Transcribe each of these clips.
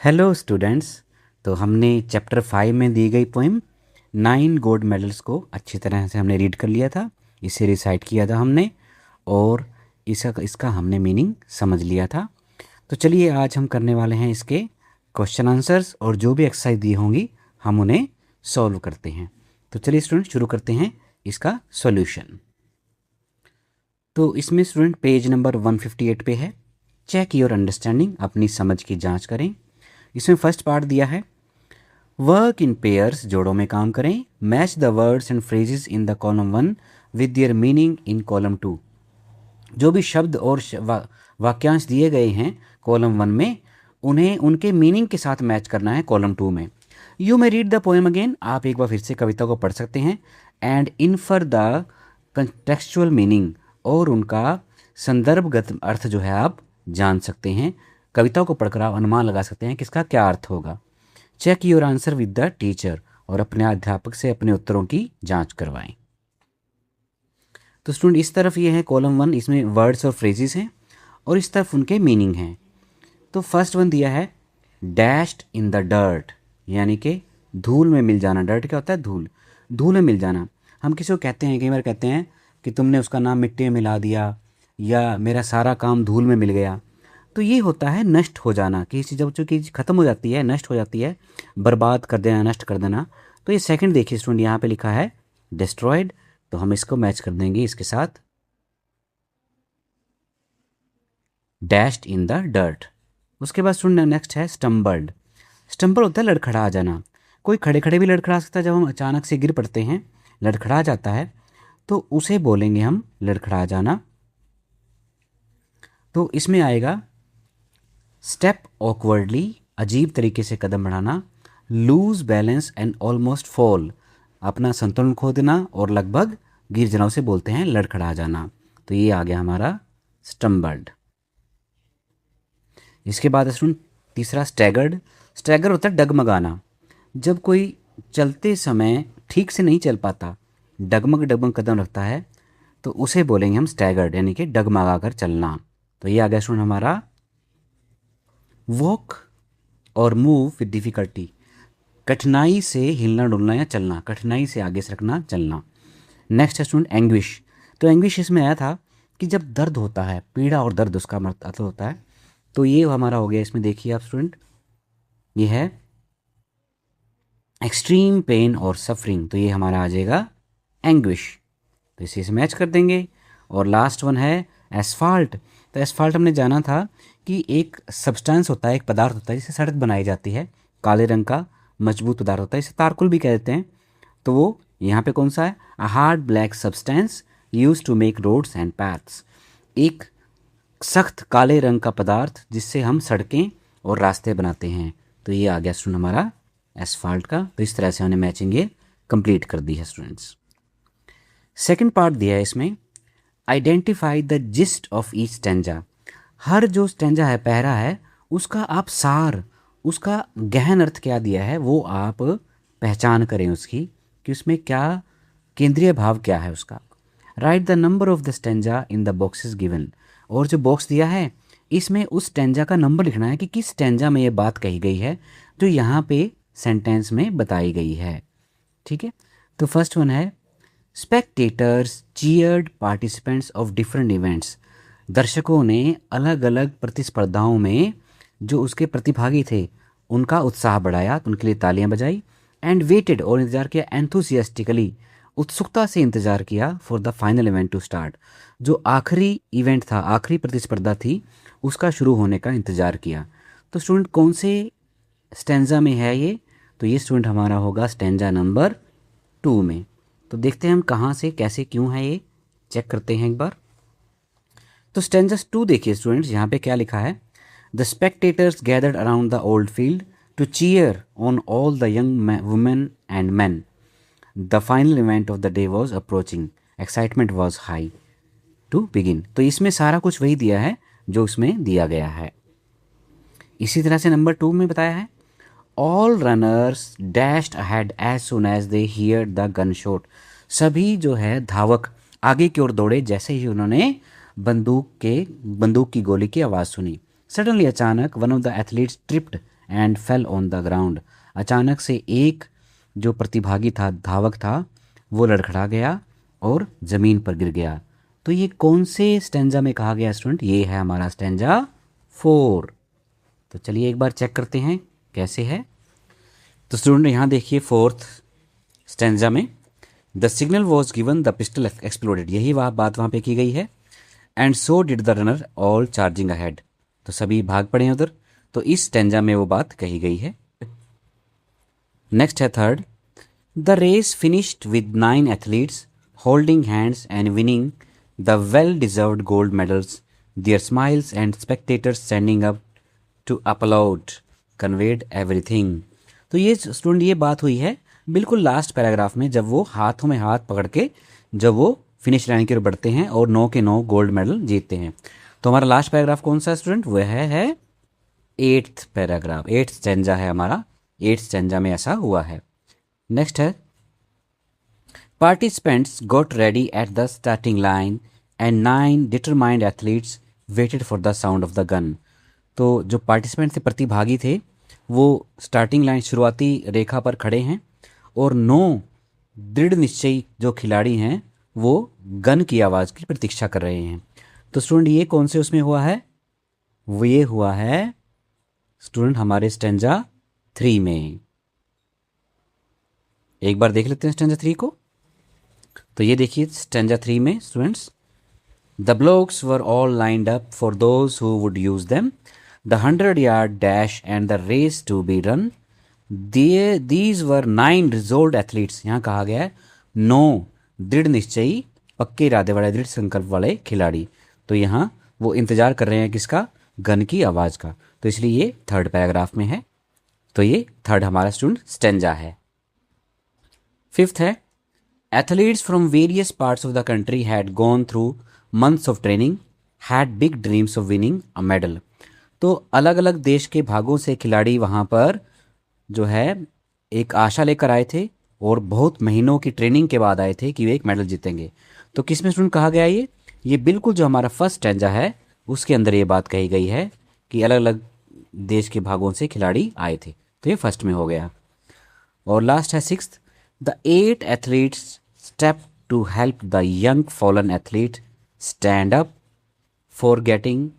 Hello students. तो हमने chapter 5 में दी गई पोइम 9 गोल्ड मेडल्स को अच्छी तरह से हमने रीड कर लिया था, इसे रिसाइट किया था हमने और इसका हमने मीनिंग समझ लिया था। तो चलिए आज हम करने वाले हैं इसके क्वेश्चन आंसर्स और जो भी एक्सरसाइज दी होंगी हम उन्हें सॉल्व करते हैं। तो चलिए स्टूडेंट शुरू करते हैं इसका सॉल्यूशन। तो इसमें स्टूडेंट पेज नंबर 158 पे है, चेक योर अंडरस्टैंडिंग, अपनी समझ की जांच करें। इसमें फर्स्ट पार्ट दिया है वर्क इन पेयर्स, जोड़ों में काम करें। Match the words and phrases in the column 1 with their meaning in column 2। जो भी शब्द और वाक्यांश दिए गए हैं कॉलम 1 में उन्हें उनके मीनिंग के साथ मैच करना है कॉलम 2 में। You may read the poem again, आप एक बार फिर से कविता को पढ़ सकते हैं। And infer the contextual meaning, और उनका संदर्भगत अर्थ जो है आप जान सकते हैं। कविता को पढ़कर आप अनुमान लगा सकते हैं कि इसका क्या अर्थ होगा। Check your answer with the teacher, और अपने अध्यापक से अपने उत्तरों की जांच करवाएं। तो स्टूडेंट इस तरफ ये है कॉलम 1, इसमें वर्ड्स और फ्रेजेस हैं और इस तरफ उनके मीनिंग हैं। तो फर्स्ट वन दिया है डैश्ड इन द डर्ट, यानी कि धूल में मिल जाना। डर्ट क्या होता है? धूल। धूल में मिल जाना। हम किसी को कहते हैं, कई बार कहते हैं कि तुमने उसका नाम मिट्टी में मिला दिया, या मेरा सारा काम धूल में मिल गया। तो ये होता है नष्ट हो जाना, कि चीज़ जब चूँकि ख़त्म हो जाती है, नष्ट हो जाती है, बर्बाद कर देना, नष्ट कर देना। तो ये सेकंड देखिए स्टूडेंट, यहाँ पे लिखा है डिस्ट्रॉयड, तो हम इसको मैच कर देंगे इसके साथ, डैश्ड इन द डर्ट। उसके बाद स्टूडेंट नेक्स्ट है स्टम्बल्ड। स्टम्बल होता है लड़खड़ा जाना। कोई खड़े खड़े भी लड़खड़ा सकता है, जब हम अचानक से गिर पड़ते हैं लड़खड़ा जाता है, तो उसे बोलेंगे हम लड़खड़ा जाना। तो इसमें आएगा स्टेप ऑकवर्डली, अजीब तरीके से कदम बढ़ाना। Lose balance and almost fall, अपना संतुलन खो देना और लगभग गिर जाना, उसे बोलते हैं लड़खड़ा जाना। तो ये आ गया हमारा स्टम्बल्ड। इसके बाद स्टूडेंट तीसरा स्टैगर्ड। स्टैगर होता है डगमगाना। जब कोई चलते समय ठीक से नहीं चल पाता, डगमग डगमग कदम रखता है, तो उसे बोलेंगे हम स्टैगर्ड, यानी कि डगमगा कर चलना। तो ये आ गया स्टूडेंट हमारा वॉक और मूव विद डिफ़िकल्टी, कठिनाई से हिलना डुलना या चलना, कठिनाई से आगे सरकना, चलना। नेक्स्ट है स्टूडेंट एंग्विश। तो एंग्विश इसमें आया था कि जब दर्द होता है, पीड़ा और दर्द उसका अर्थ होता है। तो ये हमारा हो गया, इसमें देखिए आप स्टूडेंट, ये है एक्सट्रीम पेन और सफरिंग, तो ये हमारा आ जाएगा एंग्विश। तो इसे से मैच कर देंगे। और लास्ट वन है एसफाल्ट। तो एसफाल्ट हमने जाना था कि एक सब्सटेंस होता है, एक पदार्थ होता है जिससे सड़क बनाई जाती है, काले रंग का मजबूत पदार्थ होता है, इसे तारकुल भी कह देते हैं। तो वो यहाँ पे कौन सा है? A hard black substance use to make roads and paths, एक सख्त काले रंग का पदार्थ जिससे हम सड़कें और रास्ते बनाते हैं। तो ये आ गया स्टूडेंट हमारा एसफाल्ट का। तो इस तरह से हमने मैचिंग ये कंप्लीट कर दी है स्टूडेंट्स। सेकंड पार्ट दिया है इसमें identify the gist of each stanza. हर जो स्टैंजा है, पहरा है, उसका आप सार, उसका गहन अर्थ क्या दिया है वो आप पहचान करें उसकी, कि उसमें क्या केंद्रीय भाव क्या है उसका। Right the number of the stanza in the boxes given, और जो बॉक्स दिया है इसमें उस स्टैंजा का नंबर लिखना है कि किस स्टैंजा में ये बात कही गई है जो यहाँ पे सेंटेंस में बताई गई है। ठीक है। तो फर्स्ट वन है spectators cheered participants of different events. दर्शकों ने अलग अलग प्रतिस्पर्धाओं में जो उसके प्रतिभागी थे उनका उत्साह बढ़ाया, तो उनके लिए तालियां बजाई। एंड वेटेड, और इंतजार किया, एंथुसियास्टिकली, उत्सुकता से इंतजार किया, for the final event to start, जो आखिरी इवेंट था, आखिरी प्रतिस्पर्धा थी, उसका शुरू होने का इंतजार किया। तो स्टूडेंट कौन से स्टैंजा में है ये? तो ये स्टूडेंट हमारा होगा स्टैंजा नंबर 2 में। तो देखते हैं हम कहाँ से, कैसे, क्यों है, ये चेक करते हैं एक बार। तो स्टैंजस 2 देखिए स्टूडेंट्स, यहाँ पे क्या लिखा है? The spectators gathered around the old field to cheer on all the young women and man. The final event of the day was approaching, excitement was high to begin. तो इसमें सारा कुछ वही दिया है जो उसमें दिया गया है। इसी तरह से नंबर 2 में बताया है all runners dashed ahead as soon as they hear the gun shot. सभी जो है धावक आगे की ओर दौड़े जैसे ही उन्होंने बंदूक की गोली की आवाज़ सुनी। सडनली, अचानक, one of the athletes tripped and fell on the ground. अचानक से एक जो प्रतिभागी था, धावक था, वो लड़खड़ा गया और ज़मीन पर गिर गया। तो ये कौन से स्टेंजा में कहा गया स्टूडेंट? ये है हमारा स्टेंजा 4। तो चलिए एक बार चेक करते हैं कैसे है। तो स्टूडेंट यहाँ देखिए 4th स्टेंजा में the signal was given the pistol exploded, यही बात वहाँ पे की गई है। And so did the runner all charging ahead, तो सभी भाग पड़े हैं उधर। तो इस स्टेंजा में वो बात कही गई है। नेक्स्ट है 3rd, the race finished with 9 athletes holding hands and winning the well deserved gold medals, their smiles and spectators standing up to applaud conveyed everything. तो ये स्टूडेंट ये बात हुई है बिल्कुल लास्ट पैराग्राफ में, जब वो हाथों में हाथ पकड़ के जब वो फिनिश लाइन की ओर बढ़ते हैं और 9 के 9 गोल्ड मेडल जीतते हैं। तो हमारा लास्ट पैराग्राफ कौन सा स्टूडेंट? वह है 8th पैराग्राफ, 8th स्टेंजा है हमारा। 8th स्टेंजा में ऐसा हुआ है। नेक्स्ट है participants got ready at the starting line and 9 determined athletes waited for the sound of the gun. तो जो पार्टिसिपेंट थे, प्रतिभागी थे, वो स्टार्टिंग लाइन शुरुआती रेखा पर खड़े हैं और 9 दृढ़ निश्चयी जो खिलाड़ी हैं वो गन की आवाज़ की प्रतीक्षा कर रहे हैं। तो स्टूडेंट ये कौन से उसमें हुआ है? वो ये हुआ है स्टूडेंट हमारे स्टेंजा 3 में। एक बार देख लेते हैं स्टेंजा 3 को। तो ये देखिए स्टेंजा 3 में students, the blocks were all lined up for those who would use them, the 100-yard dash and the race to be run. These were 9 resolved athletes. यहाँ कहा गया है 9 दृढ़ निश्चयी, पक्के इरादे वाले, दृढ़ संकल्प वाले खिलाड़ी। तो यहाँ वो इंतजार कर रहे हैं किसका? गन की आवाज़ का। तो इसलिए ये 3rd पैराग्राफ में है। तो ये 3rd हमारा स्टूडेंट स्टेंजा है। 5th है athletes from various parts of the country had gone through months of training, had big dreams of winning a medal. तो अलग अलग देश के भागों से खिलाड़ी वहाँ पर जो है एक आशा लेकर आए थे और बहुत महीनों की ट्रेनिंग के बाद आए थे कि वे एक मेडल जीतेंगे। तो किस में स्टूडेंट कहा गया ये बिल्कुल जो हमारा फर्स्ट स्टेंजा है उसके अंदर ये बात कही गई है कि अलग अलग देश के भागों से खिलाड़ी आए थे। तो ये फर्स्ट में हो गया। और लास्ट है 6th, the 8 athletes step to help the young fallen athlete stand up forgetting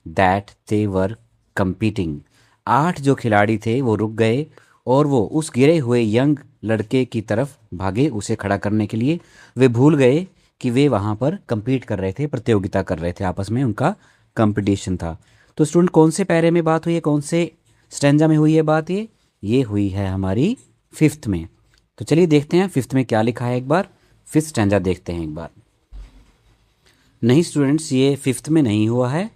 that they were competing. 8 जो खिलाड़ी थे वो रुक गए और वो उस गिरे हुए यंग लड़के की तरफ भागे उसे खड़ा करने के लिए। वे भूल गए कि वे वहाँ पर compete कर रहे थे, प्रतियोगिता कर रहे थे, आपस में उनका कंपटीशन था। तो स्टूडेंट कौन से पैरे में बात हुई है, कौन से स्टेंजा में हुई है बात? ये हुई है हमारी 5th में। तो चलिए देखते हैं 5th में क्या लिखा है। एक बार 5th स्टेंजा देखते हैं एक बार। नहीं स्टूडेंट्स, ये 5th में नहीं हुआ है,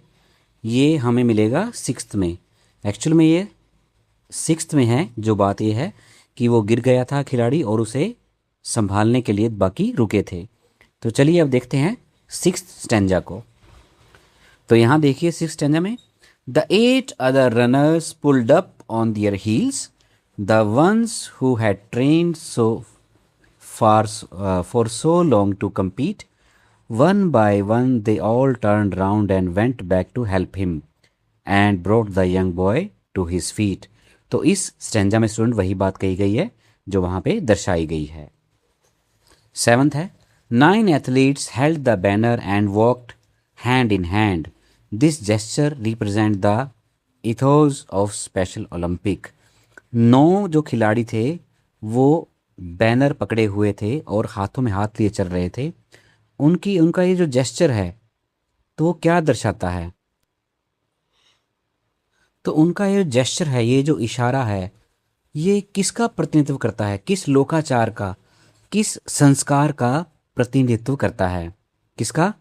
ये हमें मिलेगा 6th में। एक्चुअल में ये 6th में है। जो बात ये है कि वो गिर गया था खिलाड़ी और उसे संभालने के लिए बाकी रुके थे। तो चलिए अब देखते हैं 6th स्टेंजा को। तो यहाँ देखिए 6th स्टेंजा में the 8 other runners pulled up on their heels, the ones who had trained so for so long to compete. One by one they all turned round and went back to help him and brought the young boy to his feet. तो इस stanza में student वही बात कही गई है जो वहाँ पे दर्शाई गई है। 7th है 9 athletes held the banner and walked hand in hand. This gesture represent the ethos of Special Olympic. 9 जो खिलाड़ी थे वो बैनर पकड़े हुए थे और हाथों में हाथ लिए चल रहे थे। उनका ये जो जेस्चर है तो वो क्या दर्शाता है? तो उनका ये जेस्चर है, ये जो इशारा है, ये किसका प्रतिनिधित्व करता है? किस लोकाचार का, किस संस्कार का प्रतिनिधित्व करता है? किसका?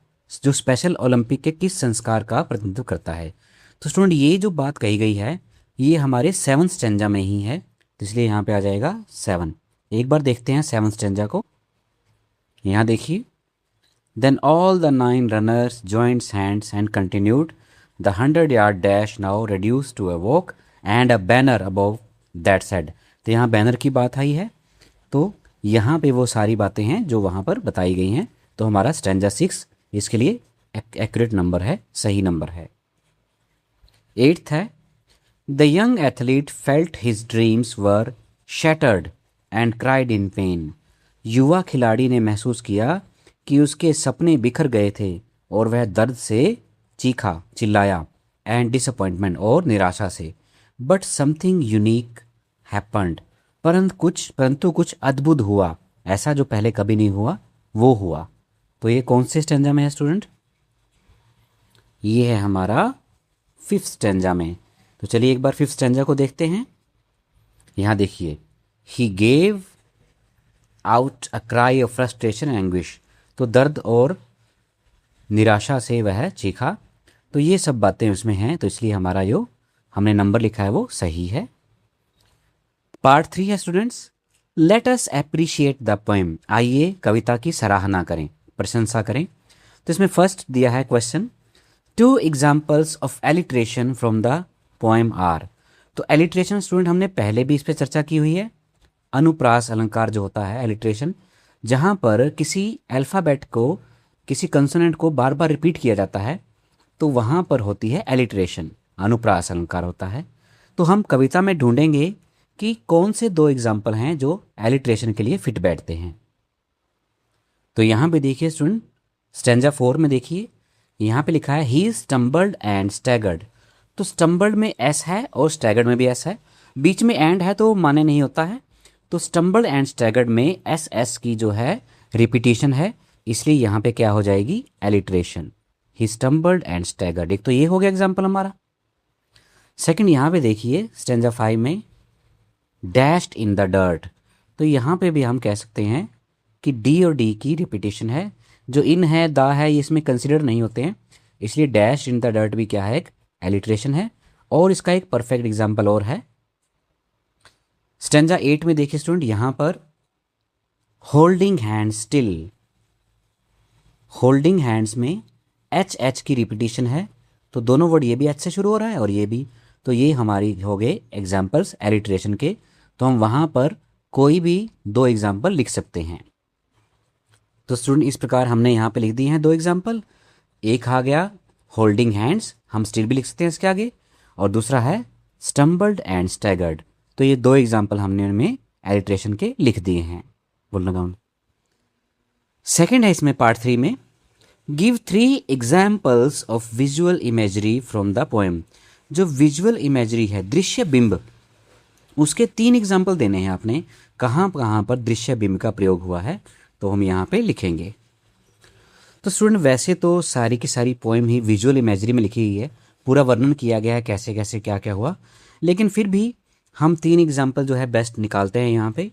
जो स्पेशल ओलंपिक के किस संस्कार का प्रतिनिधित्व करता है? तो स्टूडेंट ये जो बात कही गई है ये हमारे 7th स्टेंजा में ही है, तो इसलिए यहाँ पे आ जाएगा 7। एक बार देखते हैं 7th स्टेंजा को। यहाँ देखिए Then all the 9 runners joined hands and continued. The 100-yard dash now reduced to a walk and a banner above that said. तो यहाँ बैनर की बात आई है, तो यहाँ पे वो सारी बातें हैं जो वहाँ पर बताई गई हैं। तो हमारा स्टेंजा 6 इसके लिए एक्यूरेट नंबर है, सही नंबर है। 8th है the young athlete felt his dreams were shattered and cried in pen. युवा खिलाड़ी ने महसूस किया कि उसके सपने बिखर गए थे और वह दर्द से चीखा, चिल्लाया, एंड डिसअपॉइंटमेंट और निराशा से। बट समथिंग यूनिक हैपन्ड, परंतु कुछ अद्भुत हुआ, ऐसा जो पहले कभी नहीं हुआ वो हुआ। तो ये कौन से स्टेंजा में है स्टूडेंट? ये है हमारा फिफ्थ स्टेंजा में। तो चलिए एक बार फिफ्थ स्टेंजा को देखते हैं। यहाँ देखिए, he gave out a cry of frustration and anguish. तो दर्द और निराशा से वह चीखा। तो ये सब बातें उसमें हैं, तो इसलिए हमारा जो हमने नंबर लिखा है वो सही है। पार्ट 3 है students, let us appreciate the poem. आइए कविता की सराहना करें, प्रशंसा करें। तो इसमें फर्स्ट दिया है question, two examples of alliteration from the poem are. तो एलिट्रेशन स्टूडेंट हमने पहले भी इस पर चर्चा की हुई है। अनुप्रास अलंकार जो होता है एलिट्रेशन, जहाँ पर किसी अल्फ़ाबेट को, किसी कंसोनेंट को बार बार रिपीट किया जाता है, तो वहाँ पर होती है एलिट्रेशन, अनुप्रास अलंकार होता है। तो हम कविता में ढूंढेंगे कि कौन से दो एग्जाम्पल हैं जो एलिट्रेशन के लिए फिट बैठते हैं। तो यहाँ पे देखिए स्टूडेंट, स्टेंजा 4 में देखिए, यहाँ पे लिखा है ही स्टम्बल्ड एंड स्टैगर्ड। तो स्टम्बल्ड में एस है और स्टैगर्ड में भी एस है, बीच में एंड है तो माने नहीं होता है। तो स्टम्बल्ड एंड स्टैगर्ड में एस एस की जो है रिपीटिशन है, इसलिए यहाँ पे क्या हो जाएगी? Alliteration. He stumbled and staggered. एक तो ये हो गया एग्जाम्पल हमारा। सेकंड यहाँ पे देखिए स्टेंजा 5 में, डैश्ड इन द डर्ट। तो यहाँ पे भी हम कह सकते हैं कि डी और डी की रिपीटेशन है। जो इन है, द है, ये इसमें कंसिडर नहीं होते हैं, इसलिए डैश इन द डर्ट भी क्या है? एक एलिट्रेशन है। और इसका एक परफेक्ट एग्जाम्पल और है, स्टेंजा 8 में देखिए स्टूडेंट, यहाँ पर holding hand still. Holding hands में एच एच की रिपीटिशन है, तो दोनों वर्ड ये भी एच से शुरू हो रहा है और ये भी, तो ये हमारी हो गए एग्जाम्पल्स एलिट्रेशन के। तो हम वहाँ पर कोई भी दो एग्जाम्पल लिख सकते हैं। तो स्टूडेंट इस प्रकार हमने यहाँ पे लिख दिए हैं दो एग्जाम्पल। एक आ गया होल्डिंग हैंड्स, हम स्टिल भी लिख सकते हैं इसके आगे, और दूसरा है स्टम्बल्ड एंड स्टैगर्ड। तो ये दो एग्जाम्पल हमने उनमें एलिट्रेशन के लिख दिए हैं। बोलना गाउन। सेकेंड है इसमें पार्ट 3 में, give 3 examples of visual imagery from the poem. जो विजुअल इमेजरी है, दृश्य बिंब, उसके 3 एग्जाम्पल देने हैं आपने। कहाँ कहाँ पर दृश्य बिंब का प्रयोग हुआ है, तो हम यहाँ पे लिखेंगे। तो स्टूडेंट वैसे तो सारी की सारी पोएम ही विजुअल इमेजरी में लिखी हुई है, पूरा वर्णन किया गया है कैसे कैसे क्या क्या हुआ, लेकिन फिर भी हम 3 एग्जाम्पल जो है बेस्ट निकालते हैं यहाँ पे।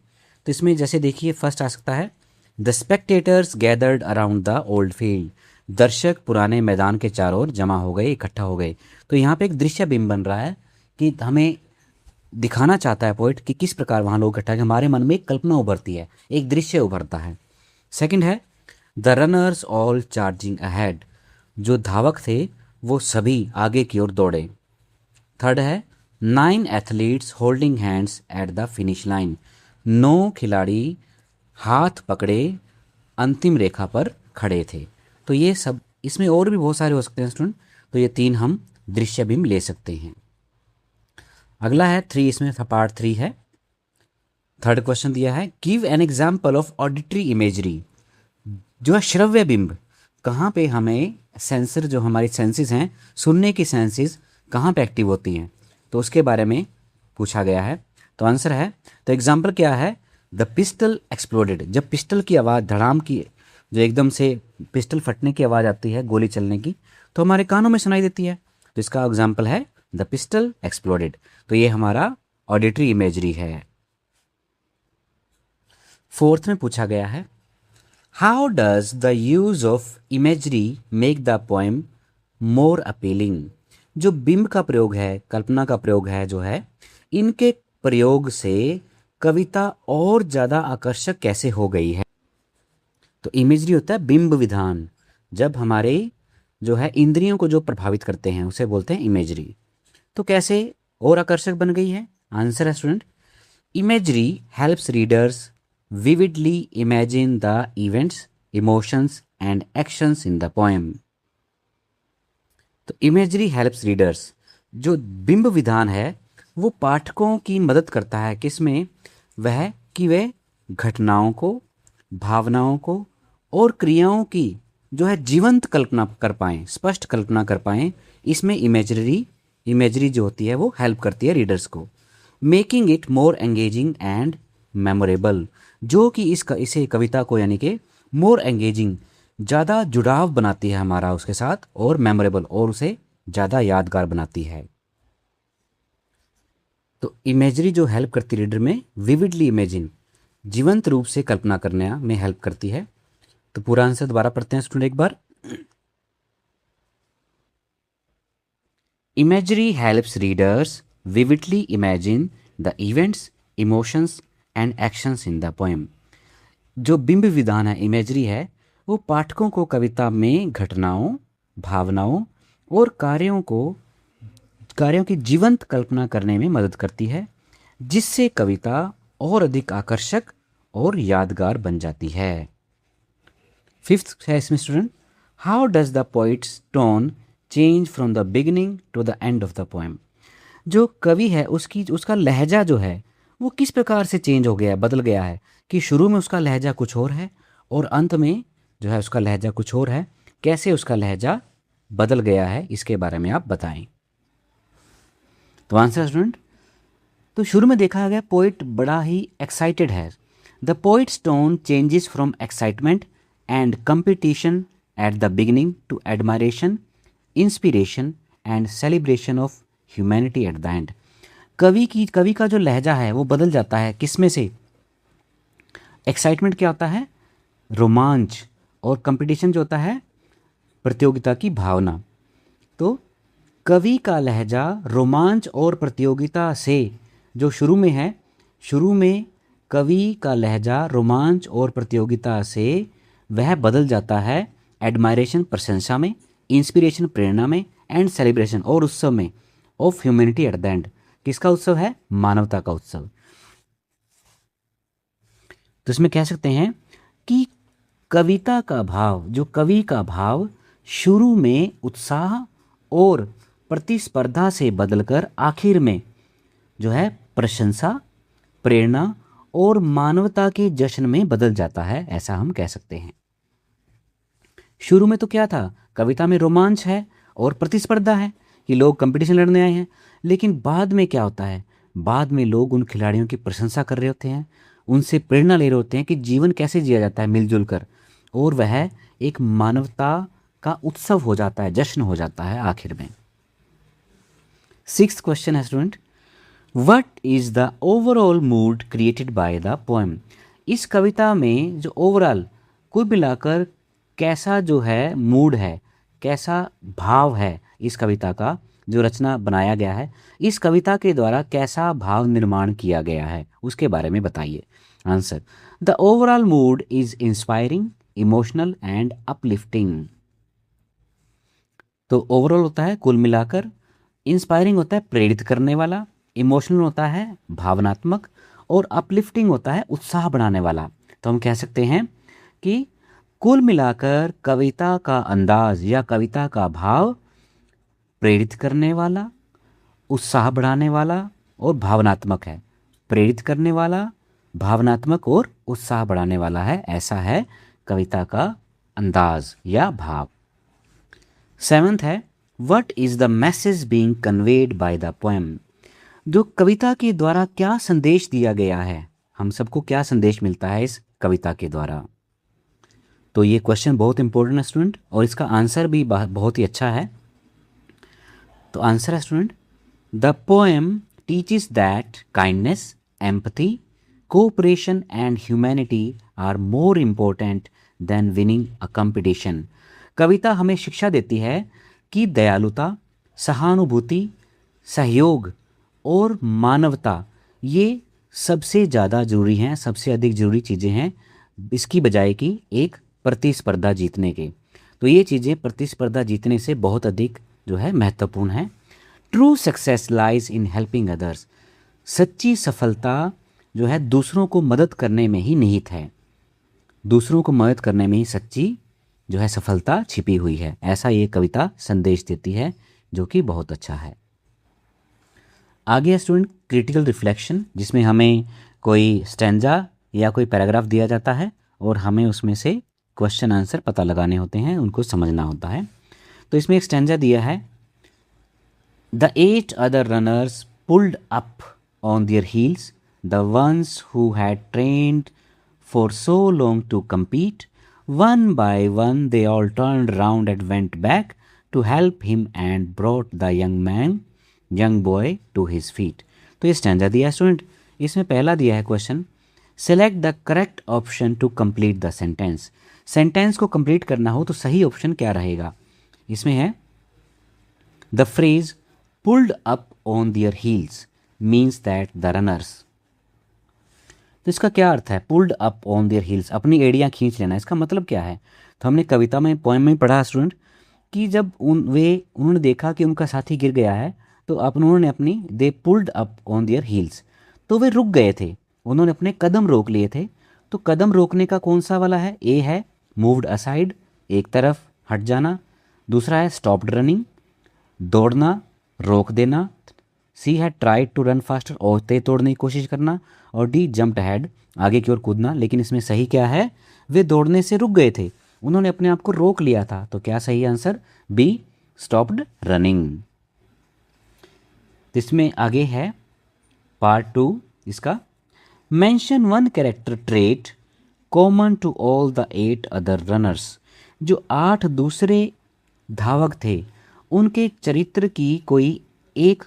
तो इसमें जैसे देखिए फर्स्ट आ सकता है, the spectators gathered around the old field. दर्शक पुराने मैदान के चारों ओर जमा हो गए, इकट्ठा हो गए। तो यहाँ पे एक दृश्य बिंब बन रहा है कि हमें दिखाना चाहता है पोइट कि किस प्रकार वहाँ लोग इकट्ठा, हमारे मन में एक कल्पना उभरती है, एक दृश्य उभरता है। सेकंड है the runners all charging ahead. जो धावक थे वो सभी आगे की ओर दौड़े। थर्ड है 9 athletes holding hands at the finish line. 9 खिलाड़ी हाथ पकड़े अंतिम रेखा पर खड़े थे। तो ये सब, इसमें और भी बहुत सारे हो सकते हैं स्टूडेंट, तो ये 3 हम दृश्य बिंब ले सकते हैं। अगला है 3, इसमें पार्ट 3 है। थर्ड क्वेश्चन दिया है, give an example of auditory imagery. जो है श्रव्य बिंब, कहाँ पे हमें सेंसर, जो हमारी सेंसेस हैं, सुनने की सेंसेस कहाँ पे एक्टिव होती हैं, तो उसके बारे में पूछा गया है। तो आंसर है, तो एग्जाम्पल क्या है, द पिस्टल एक्सप्लोडेड। जब पिस्टल की आवाज़, धड़ाम की, जो एकदम से पिस्टल फटने की आवाज़ आती है, गोली चलने की, तो हमारे कानों में सुनाई देती है। तो इसका एग्जाम्पल है द पिस्टल एक्सप्लोडेड। तो ये हमारा ऑडिटरी इमेजरी है। फोर्थ में पूछा गया है, how does the use of imagery make the poem more appealing. जो बिंब का प्रयोग है, कल्पना का प्रयोग है जो है, इनके प्रयोग से कविता और ज़्यादा आकर्षक कैसे हो गई है। तो इमेजरी होता है बिंब विधान, जब हमारे जो है इंद्रियों को जो प्रभावित करते हैं उसे बोलते हैं इमेजरी। तो कैसे और आकर्षक बन गई है? आंसर है student, imagery helps readers vividly imagine the events, emotions and actions in the poem। तो इमेजरी हेल्प्स रीडर्स, जो बिंब विधान है वो पाठकों की मदद करता है किसमें, वह कि वे घटनाओं को, भावनाओं को और क्रियाओं की जो है जीवंत कल्पना कर पाएँ, स्पष्ट कल्पना कर पाएँ। इसमें इमेजरी जो होती है वो हेल्प करती है रीडर्स को, making it more engaging and memorable, जो कि इसे कविता को यानी कि मोर एंगेजिंग, ज़्यादा जुड़ाव बनाती है हमारा उसके साथ, और मेमोरेबल, और उसे ज़्यादा यादगार बनाती है। तो इमेजरी जो हेल्प करती रीडर में, विविडली इमेजिन, जीवंत रूप से कल्पना करने में हेल्प करती है। तो पूरा आंसर दोबारा पढ़ते हैं स्टूडेंट एक बार। Imagery helps readers vividly imagine the events, emotions and actions in the poem. जो बिंब विधान है, इमेजरी है, वो पाठकों को कविता में घटनाओं, भावनाओं और कार्यों की जीवंत कल्पना करने में मदद करती है, जिससे कविता और अधिक आकर्षक और यादगार बन जाती है। फिफ्थ है इसमें student, how does the poet's tone change from the beginning to the end of the poem. जो कवि है उसका लहजा जो है वो किस प्रकार से चेंज हो गया, बदल गया है, कि शुरू में उसका लहजा कुछ और है और अंत में जो है उसका लहजा कुछ और है। कैसे उसका लहजा बदल गया है, इसके बारे में आप बताएं। तो आंसर स्टूडेंट, तो शुरू में देखा गया पोइट बड़ा ही एक्साइटेड है। The poet's tone changes from excitement and competition at the beginning to admiration, inspiration and celebration of humanity at the end. कवि का जो लहजा है वो बदल जाता है, किसमें से, एक्साइटमेंट क्या होता है, रोमांच, और कंपटीशन जो होता है प्रतियोगिता की भावना। तो कवि का लहजा रोमांच और प्रतियोगिता से, जो शुरू में है, शुरू में कवि का लहजा रोमांच और प्रतियोगिता से वह बदल जाता है एडमायरेशन प्रशंसा में, इंस्पिरेशन प्रेरणा में, एंड सेलिब्रेशन और उत्सव में, of humanity at the and. किसका उत्सव है, मानवता का उत्सव। तो इसमें कह सकते हैं कि कविता का भाव, जो कवि का भाव शुरू में उत्साह और प्रतिस्पर्धा से बदलकर आखिर में जो है प्रशंसा, प्रेरणा और मानवता के जश्न में बदल जाता है, ऐसा हम कह सकते हैं। शुरू में तो क्या था, कविता में रोमांच है और प्रतिस्पर्धा है कि लोग कंपटीशन लड़ने आए हैं, लेकिन बाद में क्या होता है, बाद में लोग उन खिलाड़ियों की प्रशंसा कर रहे होते हैं, उनसे प्रेरणा ले रहे होते हैं कि जीवन कैसे जिया जाता है मिलजुल कर, और वह एक मानवता का उत्सव हो जाता है, जश्न हो जाता है आखिर में। सिक्स्थ क्वेश्चन है student, what is the overall mood created by the poem. इस कविता में जो ओवरऑल कुल मिलाकर कैसा जो है मूड है, कैसा भाव है, इस कविता का जो रचना बनाया गया है, इस कविता के द्वारा कैसा भाव निर्माण किया गया है, उसके बारे में बताइए। Answer, the overall mood is inspiring, emotional and uplifting. तो ओवरऑल होता है कुल मिलाकर, इंस्पायरिंग होता है प्रेरित करने वाला, इमोशनल होता है भावनात्मक, और अपलिफ्टिंग होता है उत्साह बढ़ाने वाला। तो हम कह सकते हैं कि कुल मिलाकर कविता का अंदाज या कविता का भाव प्रेरित करने वाला, उत्साह बढ़ाने वाला और भावनात्मक है। प्रेरित करने वाला, भावनात्मक और उत्साह बढ़ाने वाला है, ऐसा है कविता का अंदाज या भाव। सेवंथ है, what is the message being conveyed by the poem. जो कविता के द्वारा क्या संदेश दिया गया है, हम सबको क्या संदेश मिलता है इस कविता के द्वारा। तो ये क्वेश्चन बहुत इंपॉर्टेंट है स्टूडेंट, और इसका आंसर भी बहुत ही अच्छा है। तो आंसर है student, the poem teaches that kindness, empathy, cooperation and humanity are more important than winning a competition. कविता हमें शिक्षा देती है कि दयालुता, सहानुभूति, सहयोग और मानवता ये सबसे ज़्यादा ज़रूरी हैं, सबसे अधिक ज़रूरी चीज़ें हैं इसकी बजाय कि एक प्रतिस्पर्धा जीतने के। तो ये चीज़ें प्रतिस्पर्धा जीतने से बहुत अधिक जो है महत्वपूर्ण है। True success lies in helping others. सच्ची सफलता जो है दूसरों को मदद करने में ही निहित है, दूसरों को मदद करने में ही सच्ची जो है सफलता छिपी हुई है, ऐसा ये कविता संदेश देती है, जो कि बहुत अच्छा है। आगे है स्टूडेंट क्रिटिकल रिफ्लेक्शन, जिसमें हमें कोई स्टैंजा या कोई पैराग्राफ दिया जाता है और हमें उसमें से क्वेश्चन आंसर पता लगाने होते हैं, उनको समझना होता है। तो इसमें एक स्टैंजा दिया है, the 8 other runners pulled up on their heels, the ones who had trained for so long to compete. One by one they all turned round and went back to help him and brought the young boy to his feet. तो ये stanza दिया है student. इसमें पहला दिया है question, select the correct option to complete the sentence. Sentence को complete करना हो तो सही ऑप्शन क्या रहेगा? इसमें है the phrase pulled up on their heels means that the runners। तो इसका क्या अर्थ है? pulled up on their heels, अपनी एड़ियाँ खींच लेना, इसका मतलब क्या है? तो हमने कविता में पोएम में पढ़ा स्टूडेंट कि जब उन्होंने देखा कि उनका साथी गिर गया है तो उन्होंने अपनी दे pulled up on their heels, तो वे रुक गए थे, उन्होंने अपने कदम रोक लिए थे। तो कदम रोकने का कौन सा वाला है? ए है मूव्ड असाइड, एक तरफ हट जाना। दूसरा है स्टॉप्ड रनिंग, दौड़ना, रोक देना। सी है ट्राइड टू रन फास्टर, और तेज तोड़ने की कोशिश करना। और डी जंप्ड अहेड, आगे की ओर कूदना। लेकिन इसमें सही क्या है? वे दौड़ने से रुक गए थे, उन्होंने अपने आप को रोक लिया था। तो क्या सही आंसर? Be stopped running. इसमें आगे है पार्ट 2 इसका, mention one character trait common to all the 8 other runners. जो 8 दूसरे धावक थे उनके चरित्र की कोई एक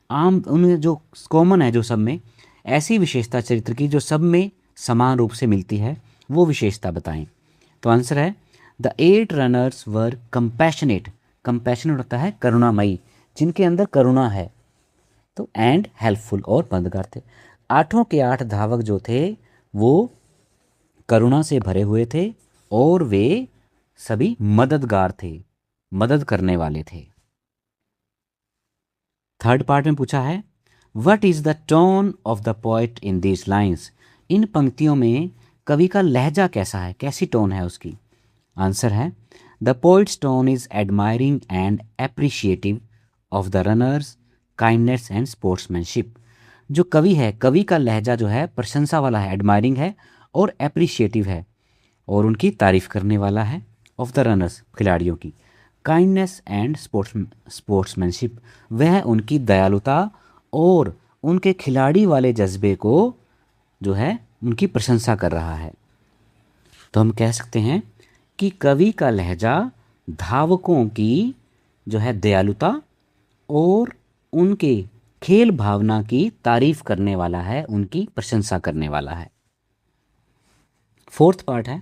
आम, उनमें जो कॉमन है, जो सब में ऐसी विशेषता चरित्र की जो सब में समान रूप से मिलती है, वो विशेषता बताएं। तो आंसर है the 8 runners were compassionate. Compassionate होता है करुणामयी, जिनके अंदर करुणा है। तो एंड हेल्पफुल, और मददगार थे। 8 के 8 धावक जो थे वो करुणा से भरे हुए थे और वे सभी मददगार थे, मदद करने वाले थे। थर्ड पार्ट में पूछा है, what is the tone of the poet in these lines. इन पंक्तियों में कवि का लहजा कैसा है, कैसी टोन है उसकी? आंसर है the poets tone is admiring and appreciative of the runners kindness and sportsmanship. जो कवि है, कवि का लहजा जो है प्रशंसा वाला है, एडमायरिंग है और एप्रिशिएटिव है, और उनकी तारीफ करने वाला है। ऑफ द रनर्स, खिलाड़ियों की। काइंडनेस एंड स्पोर्ट्समैनशिप, वह उनकी दयालुता और उनके खिलाड़ी वाले जज्बे को जो है उनकी प्रशंसा कर रहा है। तो हम कह सकते हैं कि कवि का लहजा धावकों की जो है दयालुता और उनके खेल भावना की तारीफ करने वाला है, उनकी प्रशंसा करने वाला है। फोर्थ पार्ट है,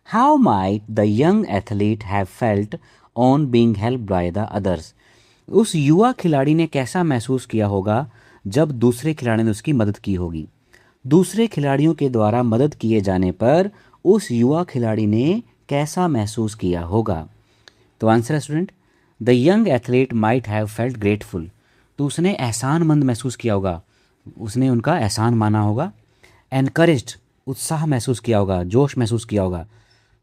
how might the young athlete have felt on being helped by the others. उस युवा खिलाड़ी ने कैसा महसूस किया होगा जब दूसरे खिलाड़ी ने उसकी मदद की होगी। दूसरे खिलाड़ियों के द्वारा मदद किए जाने पर उस युवा खिलाड़ी ने कैसा महसूस किया होगा। तो आंसर है student, the young athlete might have felt grateful. तो उसने एहसानमंद महसूस किया होगा, उसने उनका एहसान माना होगा। एनकरेज्ड, उत्साह महसूस किया होगा, जोश महसूस किया होगा।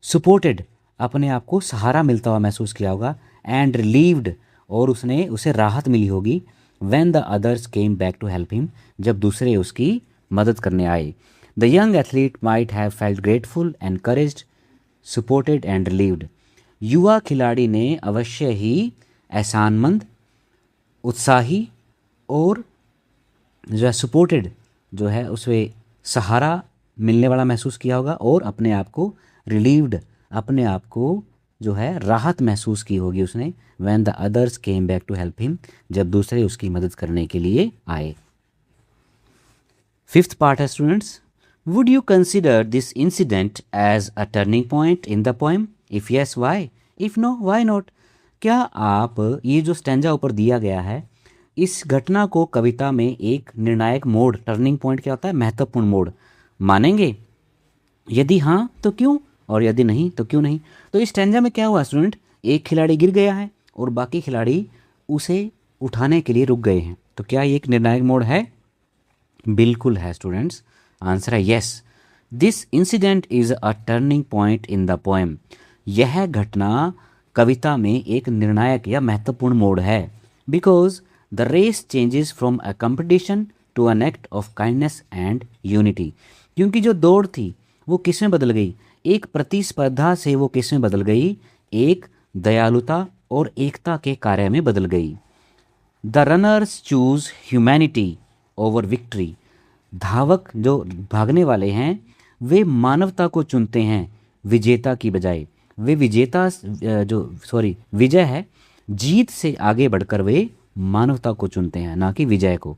सपोर्टेड, अपने आप को सहारा मिलता हुआ महसूस किया होगा। एंड रिलीव्ड, और उसे राहत मिली होगी। When the others came back to help him, जब दूसरे उसकी मदद करने आए। The young athlete might have felt grateful, encouraged, supported and relieved. युवा खिलाड़ी ने अवश्य ही एहसानमंद, उत्साही और जो है सपोर्टेड, जो है उसे सहारा मिलने वाला महसूस किया होगा, और अपने आप को रिलीव्ड, अपने आप को जो है राहत महसूस की होगी उसने। When the others came back to help him, जब दूसरे उसकी मदद करने के लिए आए। फिफ्थ पार्ट है students, would you consider this incident as a turning point in the poem? If yes why, if no why not. क्या आप ये जो स्टैंजा ऊपर दिया गया है, इस घटना को कविता में एक निर्णायक मोड़, टर्निंग पॉइंट क्या होता है, महत्वपूर्ण मोड़ मानेंगे? यदि हाँ तो क्यों, और यदि नहीं तो क्यों नहीं? तो इस स्टैंजा में क्या हुआ स्टूडेंट, एक खिलाड़ी गिर गया है और बाकी खिलाड़ी उसे उठाने के लिए रुक गए हैं। तो क्या ये एक निर्णायक मोड़ है? बिल्कुल है स्टूडेंट्स, आंसर है yes. This incident is a turning point in the poem. यह घटना कविता में एक निर्णायक या महत्वपूर्ण मोड़ है। Because the race changes from a competition to an act of kindness and unity. क्योंकि जो दौड़ थी वो किस में बदल गई, एक प्रतिस्पर्धा से वो किस में बदल गई, एक दयालुता और एकता के कार्य में बदल गई। The runners choose humanity over victory. धावक जो भागने वाले हैं वे मानवता को चुनते हैं विजेता की बजाय। वे विजय है, जीत से आगे बढ़कर वे मानवता को चुनते हैं, ना कि विजय को,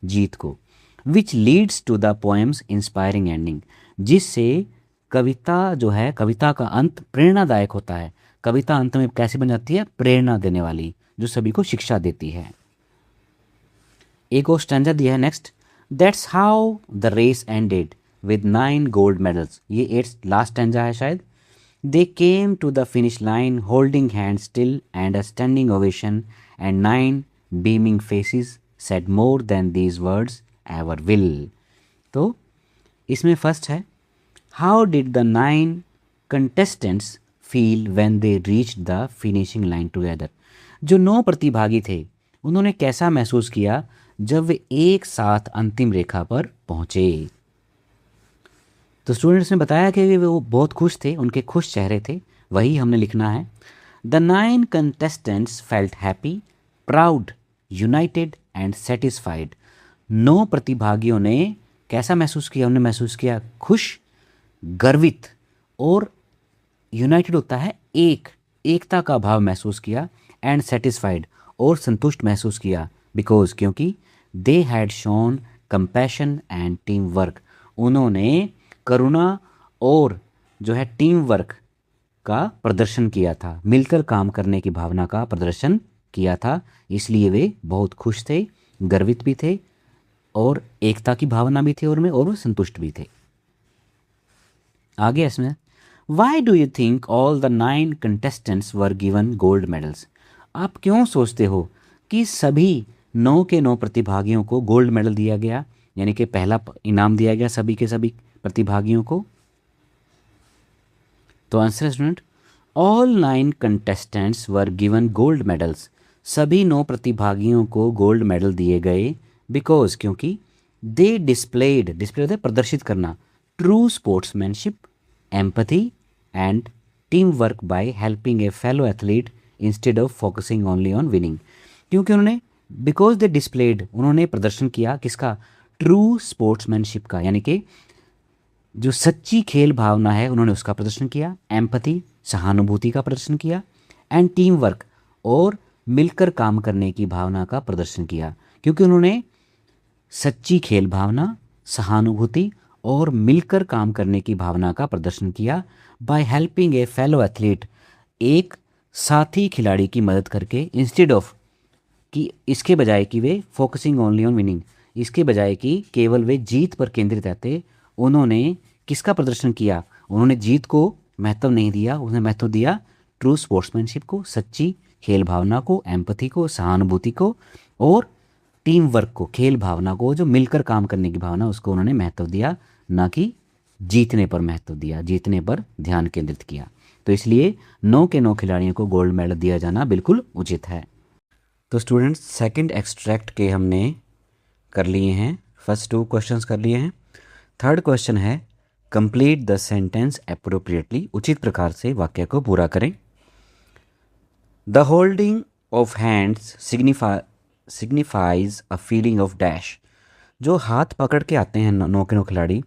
जीत को। Which leads to the poem's inspiring ending, जिससे कविता जो है, कविता का अंत प्रेरणादायक होता है। कविता अंत में कैसे बन जाती है, प्रेरणा देने वाली, जो सभी को शिक्षा देती है। एक और स्टैंजा दिया है next, that's how the race ended with 9 gold medals. ये 8th लास्ट स्टैंजा है शायद। They came to the finish line holding hand still and a standing ovation and 9 beaming faces said more than these words ever will. तो इसमें first है, how did the 9 contestants feel when they reached the finishing line together. जो 9 प्रतिभागी थे उन्होंने कैसा महसूस किया जब वे एक साथ अंतिम रेखा पर पहुंचे। तो स्टूडेंट्स ने बताया कि वो बहुत खुश थे, उनके खुश चेहरे थे, वही हमने लिखना है। The 9 contestants felt happy, proud, United and satisfied. 9 प्रतिभागियों ने कैसा महसूस किया, उन्होंने महसूस किया खुश, गर्वित और यूनाइटेड होता है एकता का भाव महसूस किया, एंड सेटिस्फाइड और संतुष्ट महसूस किया। बिकॉज क्योंकि they had shown compassion and team work, उन्होंने करुणा और जो है टीम वर्क का प्रदर्शन किया था, मिलकर काम करने की भावना का प्रदर्शन किया था। इसलिए वे बहुत खुश थे, गर्वित भी थे और एकता की भावना भी थी और वो संतुष्ट भी थे। आगे इसमें, why do you think all the 9 contestants were given gold medals. आप क्यों सोचते हो कि सभी 9 के 9 प्रतिभागियों को गोल्ड मेडल दिया गया, यानी कि पहला इनाम दिया गया सभी के सभी प्रतिभागियों को। तो आंसर है student, all 9 contestants were given gold medals. सभी 9 प्रतिभागियों को गोल्ड मेडल दिए गए बिकॉज क्योंकि दे डिस्प्ले होता है प्रदर्शित करना, true sportsmanship, empathy and team work by helping A fellow athlete instead of focusing only on winning. क्योंकि उन्होंने बिकॉज दे डिस्प्लेड, उन्होंने प्रदर्शन किया किसका, ट्रू स्पोर्ट्समैनशिप का, यानी कि जो सच्ची खेल भावना है उन्होंने उसका प्रदर्शन किया, एम्पैथी सहानुभूति का प्रदर्शन किया, एंड टीम वर्क और मिलकर काम करने की भावना का प्रदर्शन किया। क्योंकि उन्होंने सच्ची खेल भावना, सहानुभूति और मिलकर काम करने की भावना का प्रदर्शन किया by helping A fellow athlete, एक साथी खिलाड़ी की मदद करके, इंस्टेड ऑफ कि इसके बजाय कि वे फोकसिंग ओनली ऑन विनिंग, इसके बजाय कि केवल वे जीत पर केंद्रित रहते, उन्होंने किसका प्रदर्शन किया, उन्होंने जीत को महत्व नहीं दिया, उन्होंने महत्व दिया ट्रू स्पोर्ट्समैनशिप को, सच्ची खेल भावना को, एम्पैथी को, सहानुभूति को और टीम वर्क को, खेल भावना को, जो मिलकर काम करने की भावना, उसको उन्होंने महत्व दिया, ना कि जीतने पर महत्व दिया, जीतने पर ध्यान केंद्रित किया। तो इसलिए 9 के 9 खिलाड़ियों को गोल्ड मेडल दिया जाना बिल्कुल उचित है। तो स्टूडेंट्स सेकंड एक्सट्रैक्ट के हमने कर लिए हैं, फर्स्ट 2 क्वेश्चंस कर लिए हैं। थर्ड क्वेश्चन है कंप्लीट द सेंटेंस एप्रोप्रिएटली, उचित प्रकार से वाक्य को पूरा करें। The holding of hands signifies a feeling of dash. जो हाथ पकड़ के आते हैं 9 के 9 खिलाड़ी,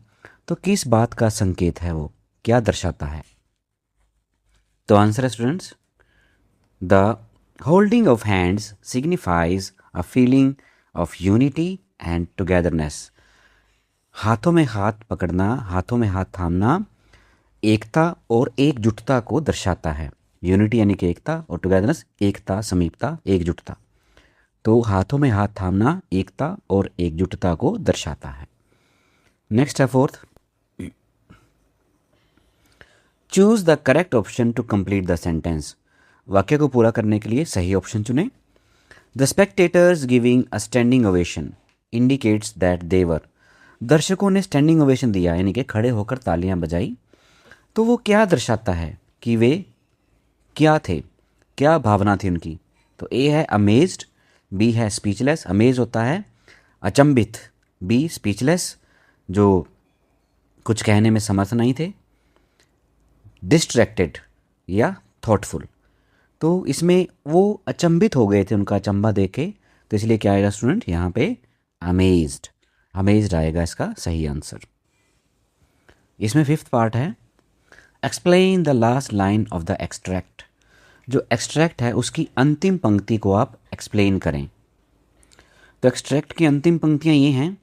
तो किस बात का संकेत है, वो क्या दर्शाता है। तो आंसर है students, the holding of hands signifies a feeling of unity and togetherness. हाथों में हाथ पकड़ना, हाथों में हाथ थामना एकता और एकजुटता को दर्शाता है। यूनिटी यानी कि एकता और टुगेदरनेस एकता, समीपता, एकजुटता। तो हाथों में हाथ थामना एकता और एकजुटता को दर्शाता है। नेक्स्ट है fourth, choose the correct option to complete the sentence. वाक्य को पूरा करने के लिए सही ऑप्शन चुनें। The spectators giving a standing ovation indicates that they were. दर्शकों ने स्टैंडिंग ओवेशन दिया यानी कि खड़े होकर तालियां बजाई, तो वो क्या दर्शाता है कि वे क्या थे, क्या भावना थी उनकी। तो ए है अमेज्ड, बी है स्पीचलेस, अमेज होता है अचंभित, बी स्पीचलेस जो कुछ कहने में समर्थ नहीं थे, डिस्ट्रैक्टेड या थॉटफुल। तो इसमें वो अचंभित हो गए थे उनका अचंभा देखे, तो इसलिए क्या आएगा स्टूडेंट यहाँ पे अमेज्ड, अमेज्ड आएगा इसका सही आंसर। इसमें फिफ्थ पार्ट है explain the last line of the extract. जो एक्सट्रैक्ट है उसकी अंतिम पंक्ति को आप एक्सप्लेन करें। तो एक्सट्रैक्ट की अंतिम पंक्तियाँ ये हैं,